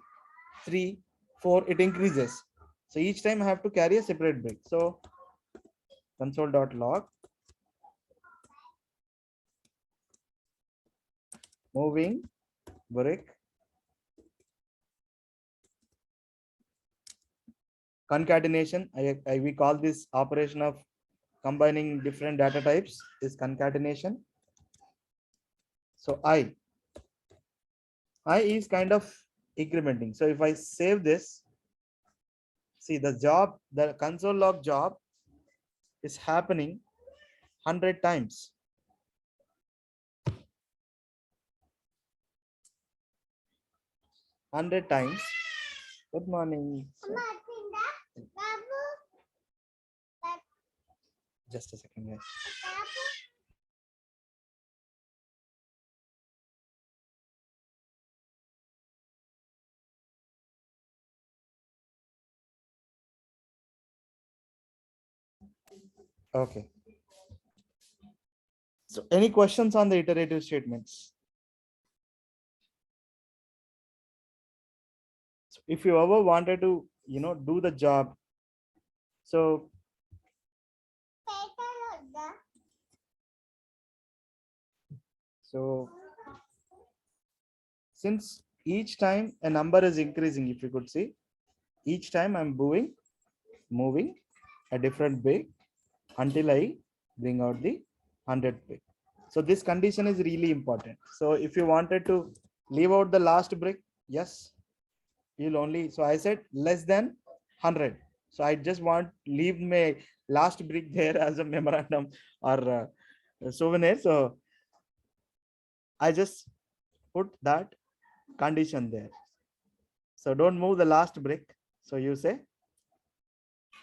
Speaker 1: 3, 4, it increases. So each time I have to carry a separate brick. So console.log moving brick concatenation. We call this operation of combining different data types is concatenation. So I is kind of incrementing. So if I save this, see the console log job is happening 100 times. 100 times. Good morning. Just a second, guys. Okay. So any questions on the iterative statements? So if you ever wanted to, do the job, so since each time a number is increasing, if you could see, each time I'm moving a different way until I bring out the 100th way. So this condition is really important. So if you wanted to leave out the last brick, yes, you'll only, so I said less than 100. So I just want leave my last brick there as a memorandum or a souvenir. So I just put that condition there. So don't move the last brick. So you say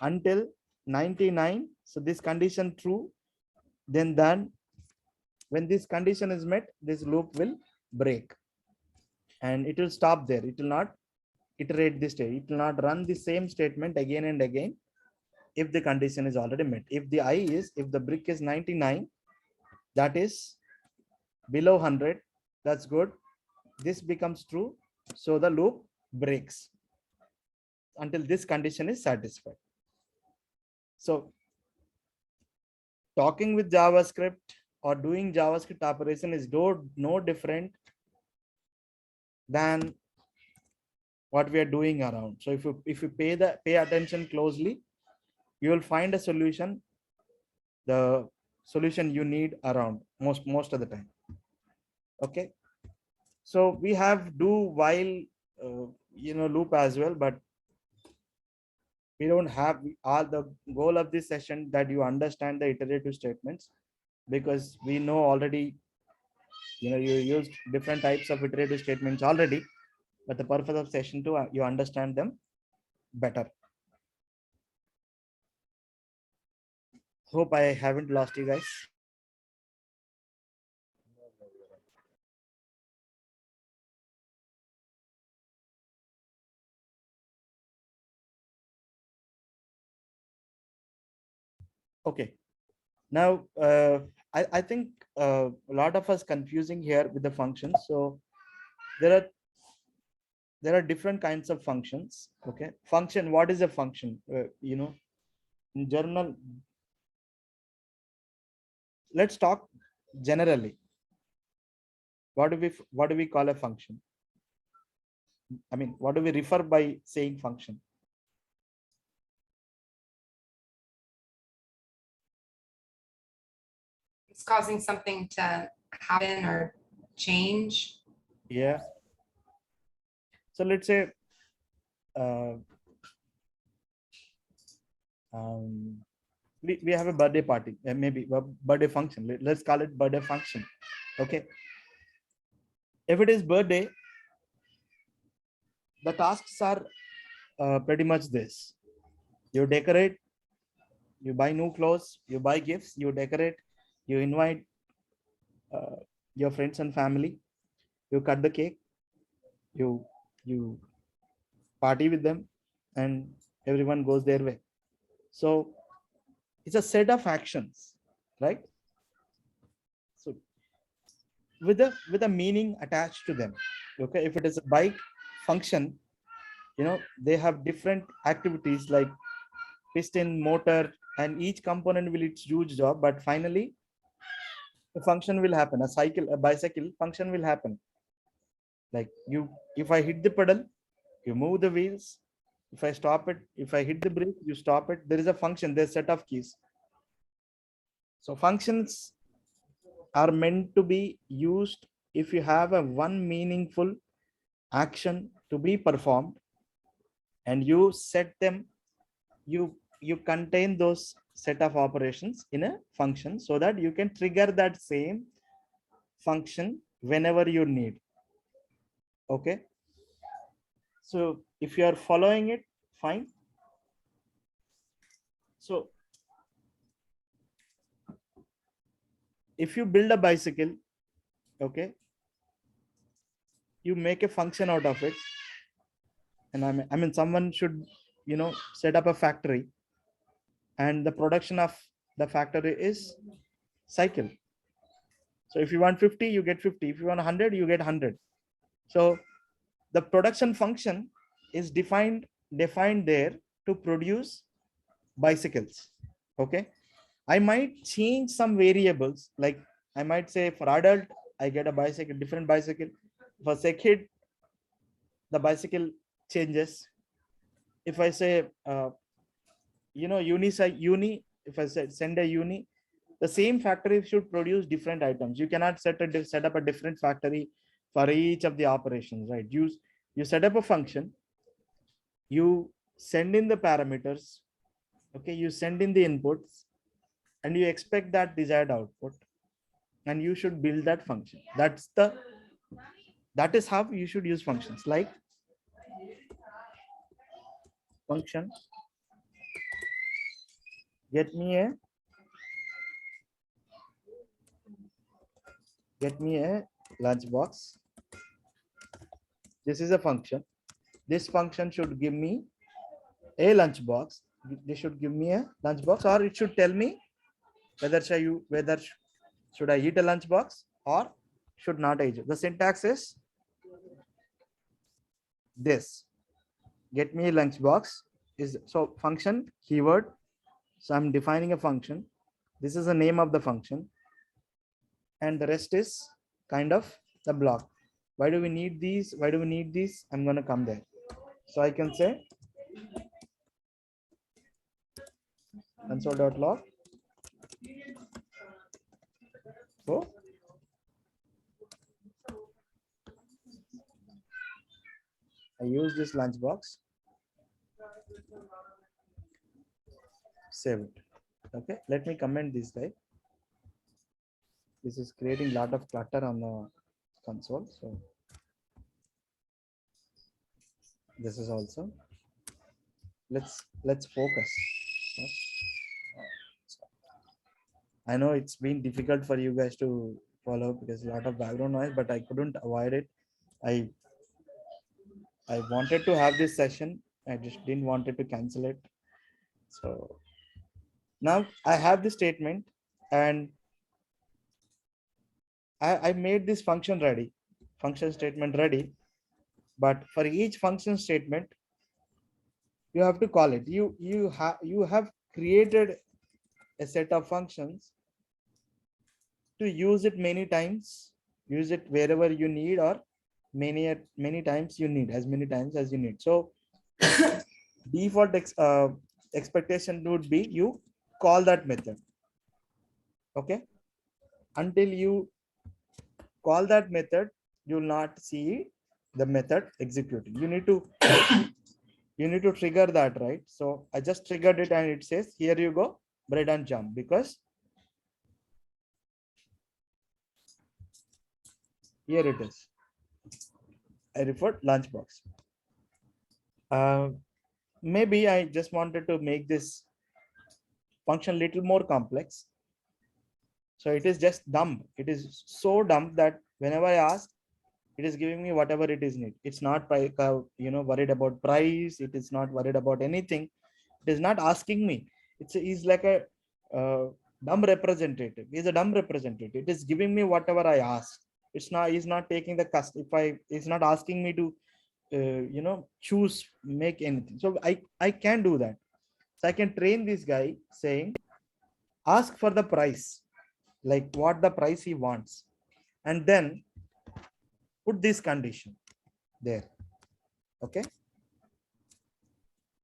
Speaker 1: until 99. So this condition true, then when this condition is met, this loop will break and it will stop there. It will not iterate this state. It will not run the same statement again and again if the condition is already met. If the brick is 99, that is below 100, that's good. This becomes true. So the loop breaks until this condition is satisfied. So talking with JavaScript or doing JavaScript operation is no different than what we are doing around. So if you pay attention closely, you will find a solution, the solution you need around most of the time. Okay. So we have do while loop as well, but we don't have all the goal of this session that you understand the iterative statements, because we know already, you used different types of iterative statements already, but the purpose of session 2, you understand them better. Hope I haven't lost you guys. Okay. Now, I think a lot of us confusing here with the functions. So there are different kinds of functions. Okay. Function, what is a function? In general, let's talk generally. What do we call a function? I mean, what do we refer by saying function?
Speaker 2: It's causing something to happen or change.
Speaker 1: Yeah. So let's say uh, we have a birthday party, maybe a birthday function. Let's call it birthday function. Okay. If it is birthday, the tasks are pretty much this: you decorate, you buy new clothes, you buy gifts, you decorate, you invite uh, your friends and family, you cut the cake, you party with them, and everyone goes their way. So it's a set of actions, right? So with a meaning attached to them. Okay. If it is a bike function, they have different activities like piston, motor, and each component will its huge job, but finally a function will happen. A bicycle function will happen. Like if I hit the pedal, you move the wheels. If I stop it, if I hit the brake, you stop it. There is a function, there's a set of keys. So functions are meant to be used if you have a one meaningful action to be performed, and you set them, you contain those set of operations in a function so that you can trigger that same function whenever you need. Okay. So if you are following it, fine. So if you build a bicycle, okay, you make a function out of it. And I mean someone should set up a factory, and the production of the factory is cycle. So if you want 50, you get 50. If you want 100, you get 100. So the production function is defined there to produce bicycles. Okay. I might change some variables, like I might say for adult, I get a bicycle, different bicycle. For say kid, the bicycle changes. If I say, uni, if I said send a uni, the same factory should produce different items. You cannot set up a different factory for each of the operations, right? You set up a function, you send in the parameters, okay, you send in the inputs, and you expect that desired output, and you should build that function. That is how you should use functions, like function get me a lunchbox. This is a function. This function should give me a lunchbox. They should give me a lunchbox, or it should tell me whether should I eat a lunchbox or should not eat it. The syntax is this: get me a lunchbox is so function keyword. So I'm defining a function. This is the name of the function, and the rest is kind of the block. Why do we need these? Why do we need these? I'm going to come there. So I can say console.log. So I use this lunchbox. Save it. Okay, let me comment this guy. This is creating a lot of clutter on the console. So this is also, let's focus. I know it's been difficult for you guys to follow because a lot of background noise, but I couldn't avoid it. I wanted to have this session. I just didn't wanted to cancel it. So now I have this statement, and I made this function statement ready. But for each function statement, you have to call it. You have created a set of functions to use it many times, use it wherever you need, or many times you need, as many times as you need. So default expectation would be you call that method. Okay, until you call that method, you will not see the method executing. You need to trigger that, right? So I just triggered it, and it says here you go, bread and jam, because here it is. I referred lunchbox. Maybe I just wanted to make this function little more complex. So it is just dumb. It is so dumb that whenever I ask, it is giving me whatever it is need. It's not worried about price. It is not worried about anything. It is not asking me. He's like a dumb representative. He's a dumb representative. It is giving me whatever I asked. He's not taking the cost. It's not asking me to choose, make anything. So I can do that. So I can train this guy saying, ask for the price, like what the price he wants, and then put this condition there. Okay,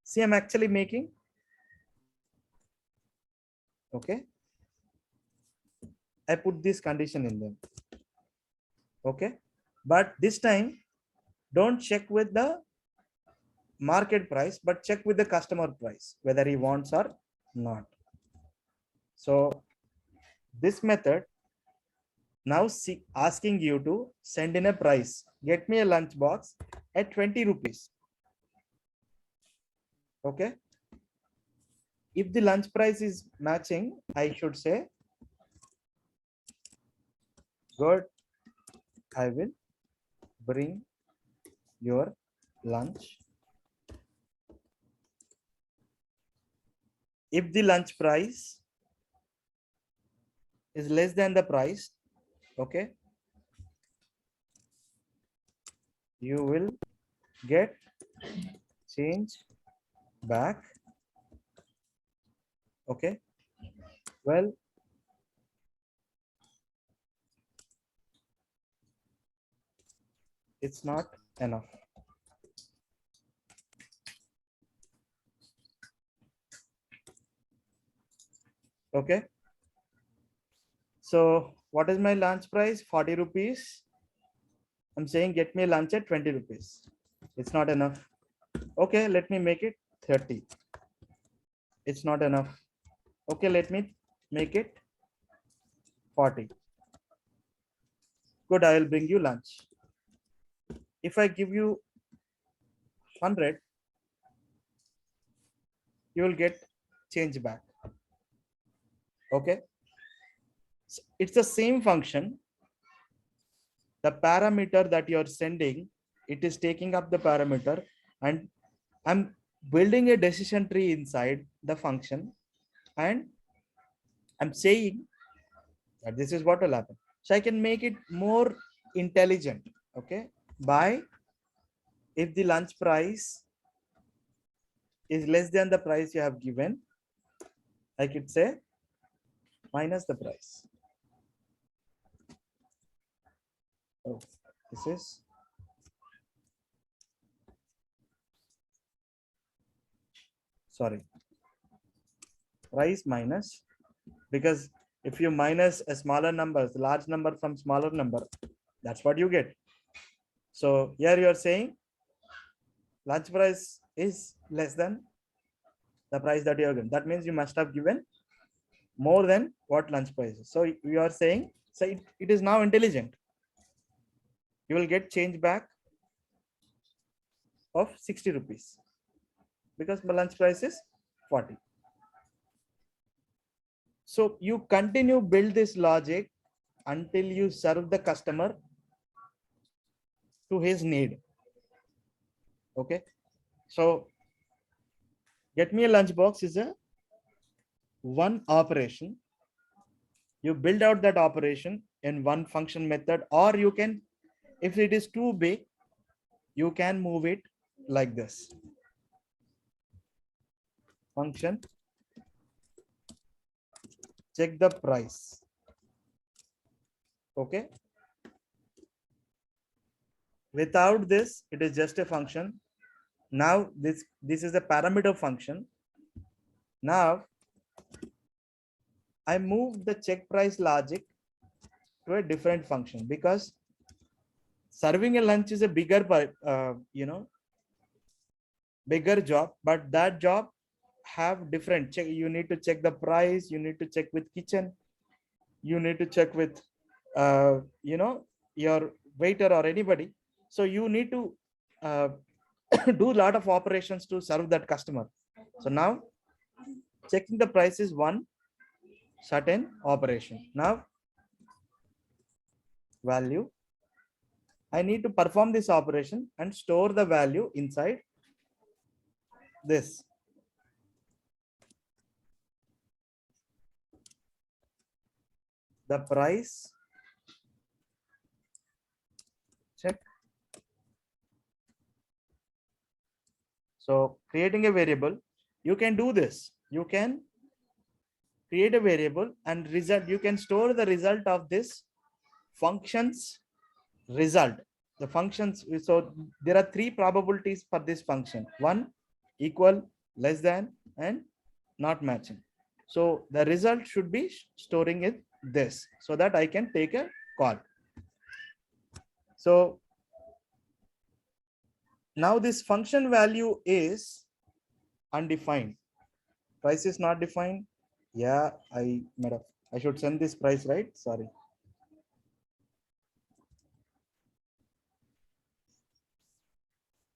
Speaker 1: see, I'm actually making, okay, I put this condition in them. Okay, but this time don't check with the market price, but check with the customer price whether he wants or not. So this method now asking you to send in a price. Get me a lunchbox at 20 rupees. Okay, if the lunch price is matching, I should say, good, I will bring your lunch. If the lunch price is less than the price, okay, you will get change back. Okay, well, it's not enough. Okay, so what is my lunch price? 40 rupees. I'm saying get me lunch at 20 rupees. It's not enough. Okay, let me make it 30. It's not enough. Okay, let me make it 40. Good, I will bring you lunch. If I give you 100, you will get change back. Okay, so it's the same function. The parameter that you're sending, it is taking up the parameter, and I'm building a decision tree inside the function, and I'm saying that this is what will happen. So I can make it more intelligent. Okay, by if the lunch price is less than the price you have given, I could say minus the price. Oh, this is sorry, price minus, because if you minus a smaller number, large number from smaller number, that's what you get. So here you are saying lunch price is less than the price that you have given. That means you must have given more than what lunch price is. So you are saying, so it is now intelligent. You will get change back of 60 rupees because my lunch price is 40. So you continue build this logic until you serve the customer to his need. Okay, so get me a lunchbox is a one operation. You build out that operation in one function method, or you can, if it is too big, you can move it like this. Function check the price. Okay, without this it is just a function. Now this is a parameter function. Now I move the check price logic to a different function, because serving a lunch is a bigger bigger job, but that job have different check. You need to check the price, you need to check with kitchen, you need to check with your waiter or anybody. So you need to do a lot of operations to serve that customer. So now checking the price is one certain operation. Now value, I need to perform this operation and store the value inside this. The price check. So creating a variable, you can do this. You can create a variable and result. You can store the result of this function's result. The functions. So there are three probabilities for this function: one, equal, less than, and not matching. So the result should be storing it this, so that I can take a call. So now this function value is undefined. Price is not defined. Yeah, I should send this price, right? Sorry.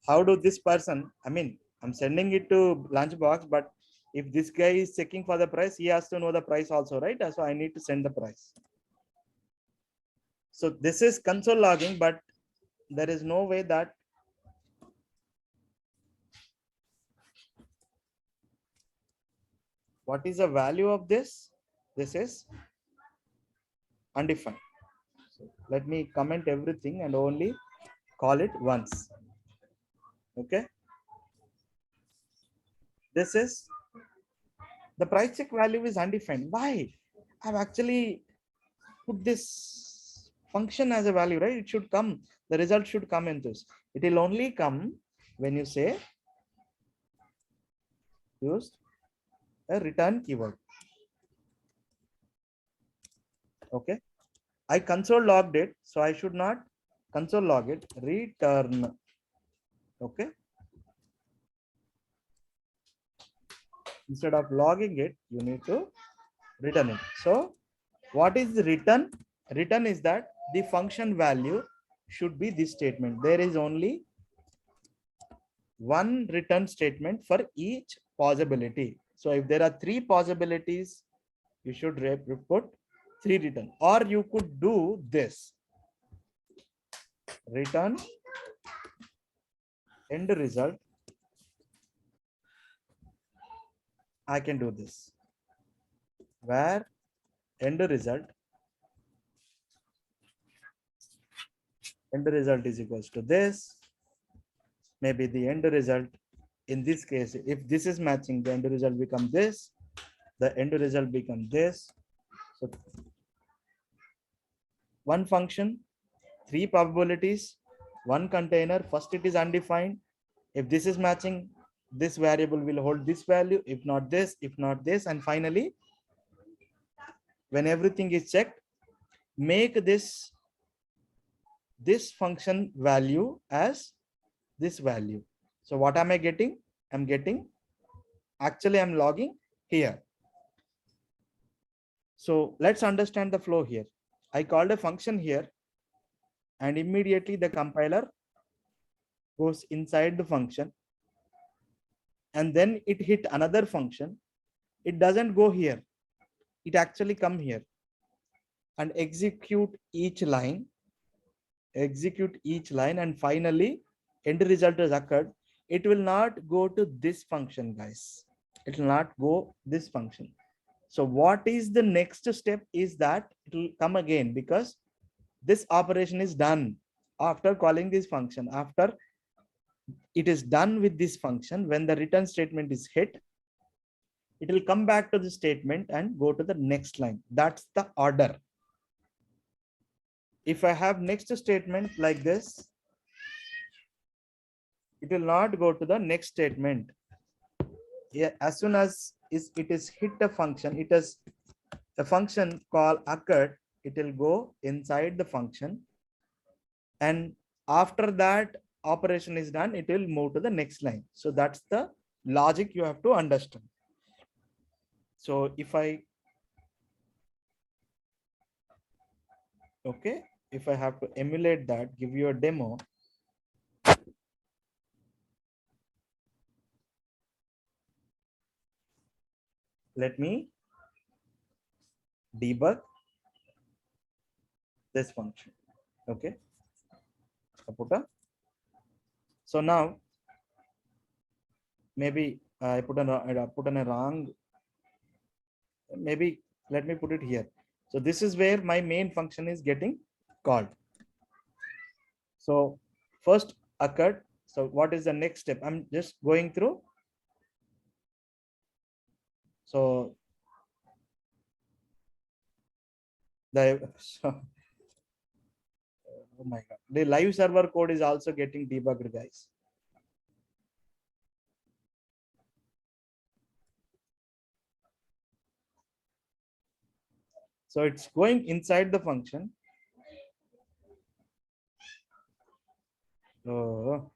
Speaker 1: How do this person, I mean, I'm sending it to lunchbox, but if this guy is checking for the price, he has to know the price also, right? So I need to send the price. So this is console logging, but there is no way that what is the value of this? This is undefined. So let me comment everything and only call it once. Okay. This is the price check value is undefined. Why? I've actually put this function as a value, right? It should come, the result should come in this. It will only come when you say used a return keyword. Okay. I console logged it, so I should not console log it, return. Okay. Instead of logging it, you need to return it. So what is the return? Return is that the function value should be this statement. There is only one return statement for each possibility. So if there are three possibilities, you should put three return, or you could do this return end result. I can do this where end result is equals to this. Maybe the end result in this case, if this is matching, the end result become this, the end result become this. So one function, three probabilities, one container. First it is undefined. If this is matching, this variable will hold this value, if not this, and finally when everything is checked, make this function value as this value. So what am I getting? I'm getting, actually I'm logging here. So let's understand the flow here. I called a function here and immediately the compiler goes inside the function and then it hit another function. It doesn't go here. It actually come here and execute each line, and finally end result has occurred. It will not go to this function, guys. It will not go this function. So what is the next step is that it will come again, because this operation is done after calling this function. After it is done with this function, when the return statement is hit, it will come back to the statement and go to the next line. That's the order. If I have next statement like this, it will not go to the next statement. Yeah, as soon as it is hit a function, it is a function call occurred, it will go inside the function, and after that operation is done, it will move to the next line. So that's the logic you have to understand. So if I have to emulate that, give you a demo. Let me debug this function. Okay. So now maybe I put in a wrong. Maybe let me put it here. So this is where my main function is getting called. So first occurred. So what is the next step? I'm just going through. So oh my God, the live server code is also getting debugged, guys. So it's going inside the function. Oh,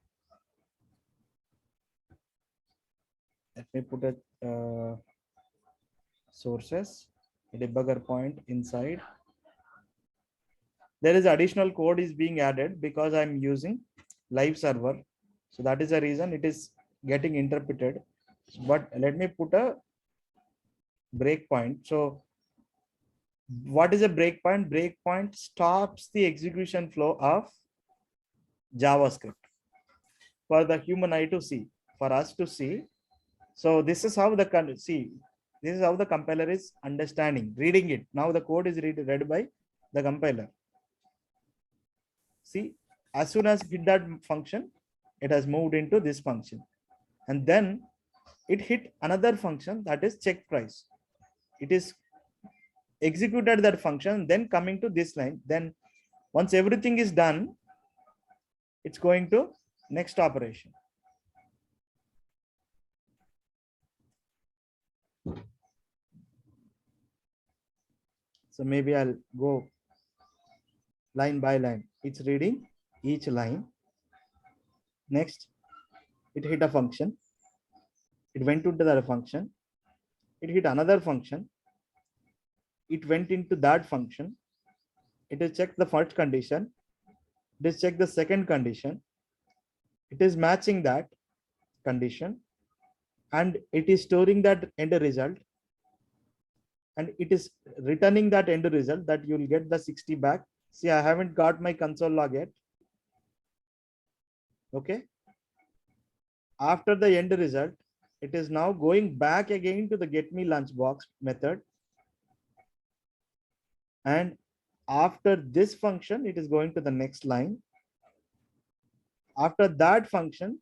Speaker 1: let me put a sources, a debugger point inside. There is additional code is being added because I'm using live server. So that is the reason it is getting interpreted. But let me put a breakpoint. So what is a breakpoint? Breakpoint stops the execution flow of JavaScript for the human eye to see, for us to see. So this is how the compiler is understanding, reading it. Now the code is read by the compiler. See, as soon as hit that function, it has moved into this function. And then it hit another function, that is check price. It is executed that function, then coming to this line. Then once everything is done, it's going to next operation. So maybe I'll go line by line. It's reading each line. Next, it hit a function. It went into that function. It hit another function. It went into that function. It is checked the first condition. It is checked the second condition. It is matching that condition. And it is storing that end result. And it is returning that end result that you'll get the 60 back. See, I haven't got my console log yet. Okay. After the end result, it is now going back again to the get me lunchbox method. And after this function, it is going to the next line. After that function,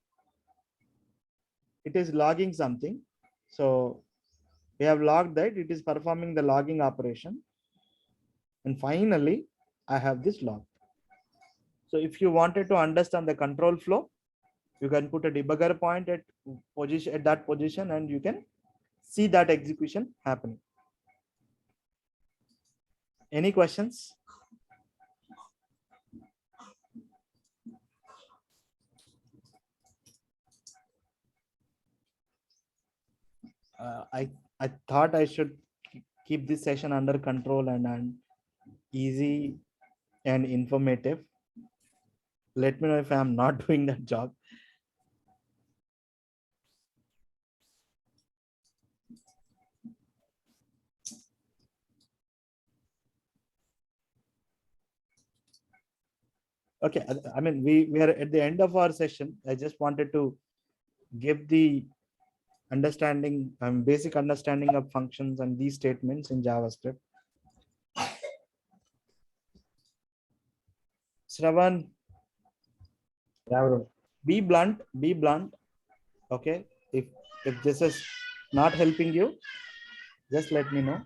Speaker 1: it is logging something. So we have logged that it is performing the logging operation. And finally, I have this log. So if you wanted to understand the control flow, you can put a debugger point at that position and you can see that execution happening. Any questions? I thought I should keep this session under control and easy and informative. Let me know if I am not doing that job. Okay, I mean, we are at the end of our session. I just wanted to give the understanding, basic understanding of functions and these statements in JavaScript. Shravan,
Speaker 3: Yeah, bro.
Speaker 1: be blunt, be blunt. Okay, if this is not helping you, just let me know.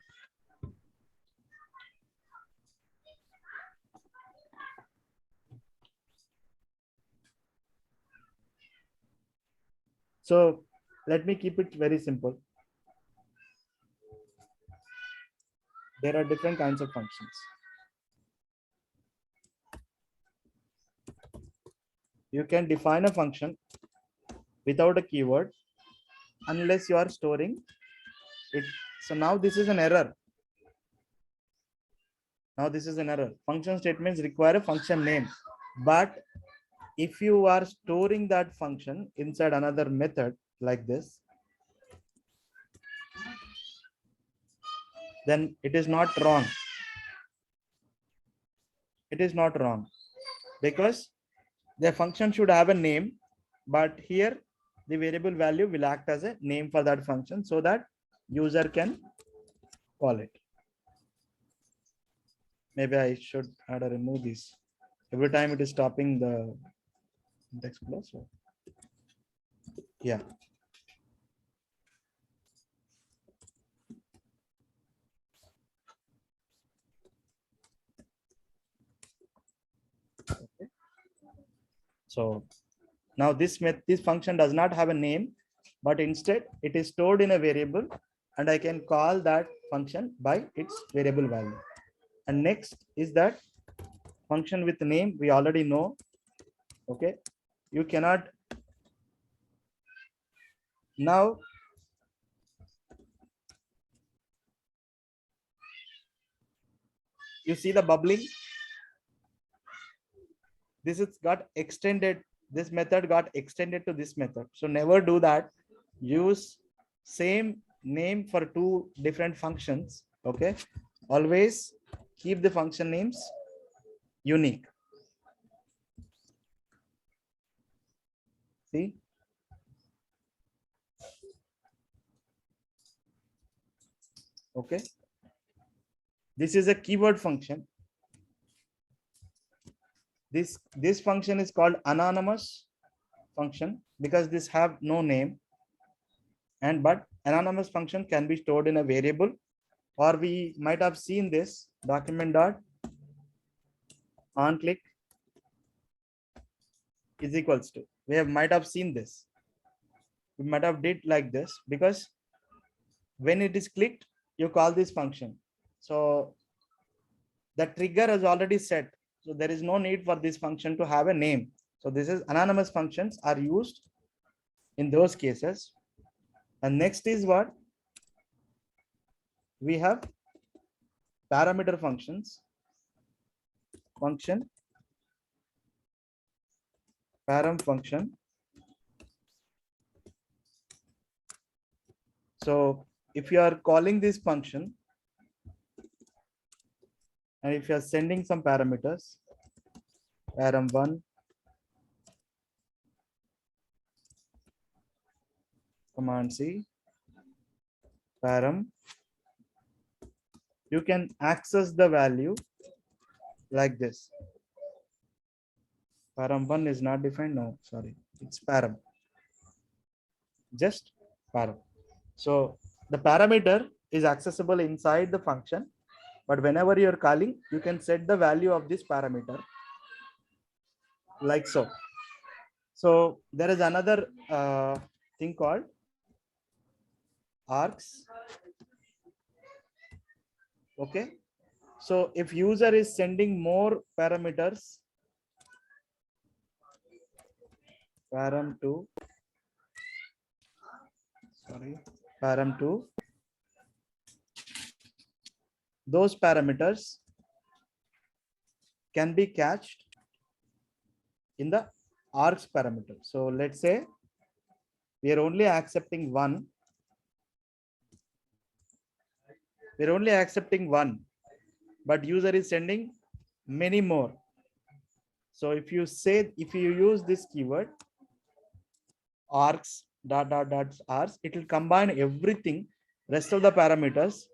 Speaker 1: So let me keep it very simple. There are different kinds of functions. You can define a function without a keyword unless you are storing it. So now this is an error. Now this is an error. Function statements require a function name. But if you are storing that function inside another method like this, then it is not wrong. It is not wrong because the function should have a name, but here the variable value will act as a name for that function so that user can call it. Maybe I should add or remove this. Every time it is stopping the text plus. Yeah. Okay. So now this function does not have a name, but instead it is stored in a variable and I can call that function by its variable value. And next is that function with name we already know. Okay, you cannot now you see the bubbling. This is got extended. This method got extended to this method. So never do that. Use same name for two different functions. Okay, always keep the function names unique. See, okay, this is a keyword function. This function is called anonymous function because this have no name, and but anonymous function can be stored in a variable, or we might have seen this document dot on click is equals to, might have seen this. We might have did like this because when it is clicked, you call this function. So the trigger is already set. So there is no need for this function to have a name. So this is anonymous functions are used in those cases. And next is what we have, parameter functions. Function, param function. So if you are calling this function and if you are sending some parameters, param1, command C, param, you can access the value like this. Param1 is not defined. No, sorry, it's param. Just param. So the parameter is accessible inside the function, but whenever you're calling, you can set the value of this parameter like so. So there is another thing called args. Okay. So if user is sending more parameters, param2, sorry, param2, those parameters can be catched in the args parameter. So let's say we are only accepting one. We're only accepting one, but user is sending many more. So if you use this keyword args dot dot dot args, it will combine everything, rest of the parameters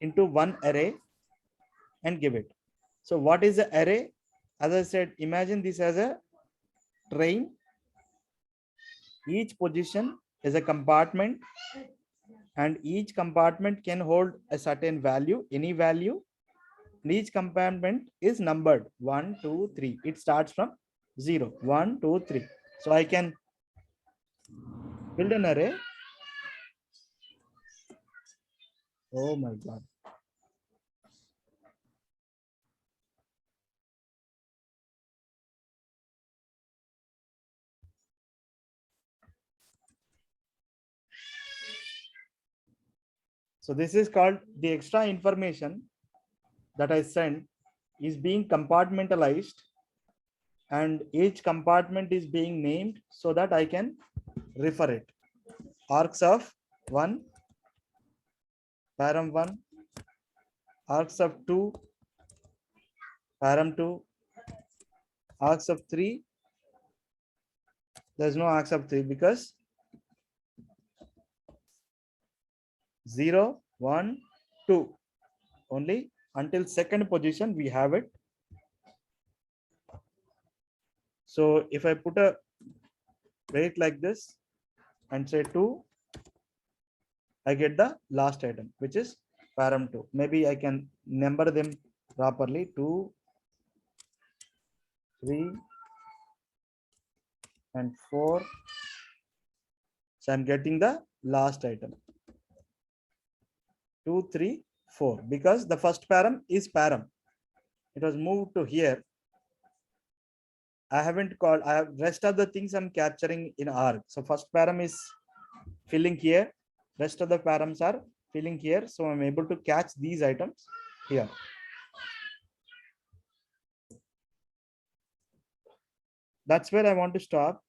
Speaker 1: into one array and give it. So what is the array? As I said, imagine this as a train. Each position is a compartment, and each compartment can hold a certain value, any value. And each compartment is numbered 1, 2, 3. It starts from 0, 1, 2, 3. So I can build an array. Oh my God. So this is called the extra information that I sent is being compartmentalized, and each compartment is being named so that I can refer it. Args of 1, param1, args of 2, param2, args of 3. There's no args of 3 because 0, 1, 2. Only until second position we have it. So if I put a weight like this and say 2, I get the last item, which is param2. Maybe I can number them properly. 2, 3, and 4. So I'm getting the last item. 2, 3, 4. Because the first param is param. It was moved to here. I haven't called. I have rest of the things I'm capturing in arg. So first param is filling here. Rest of the params are filling here. So I'm able to catch these items here. That's where I want to stop.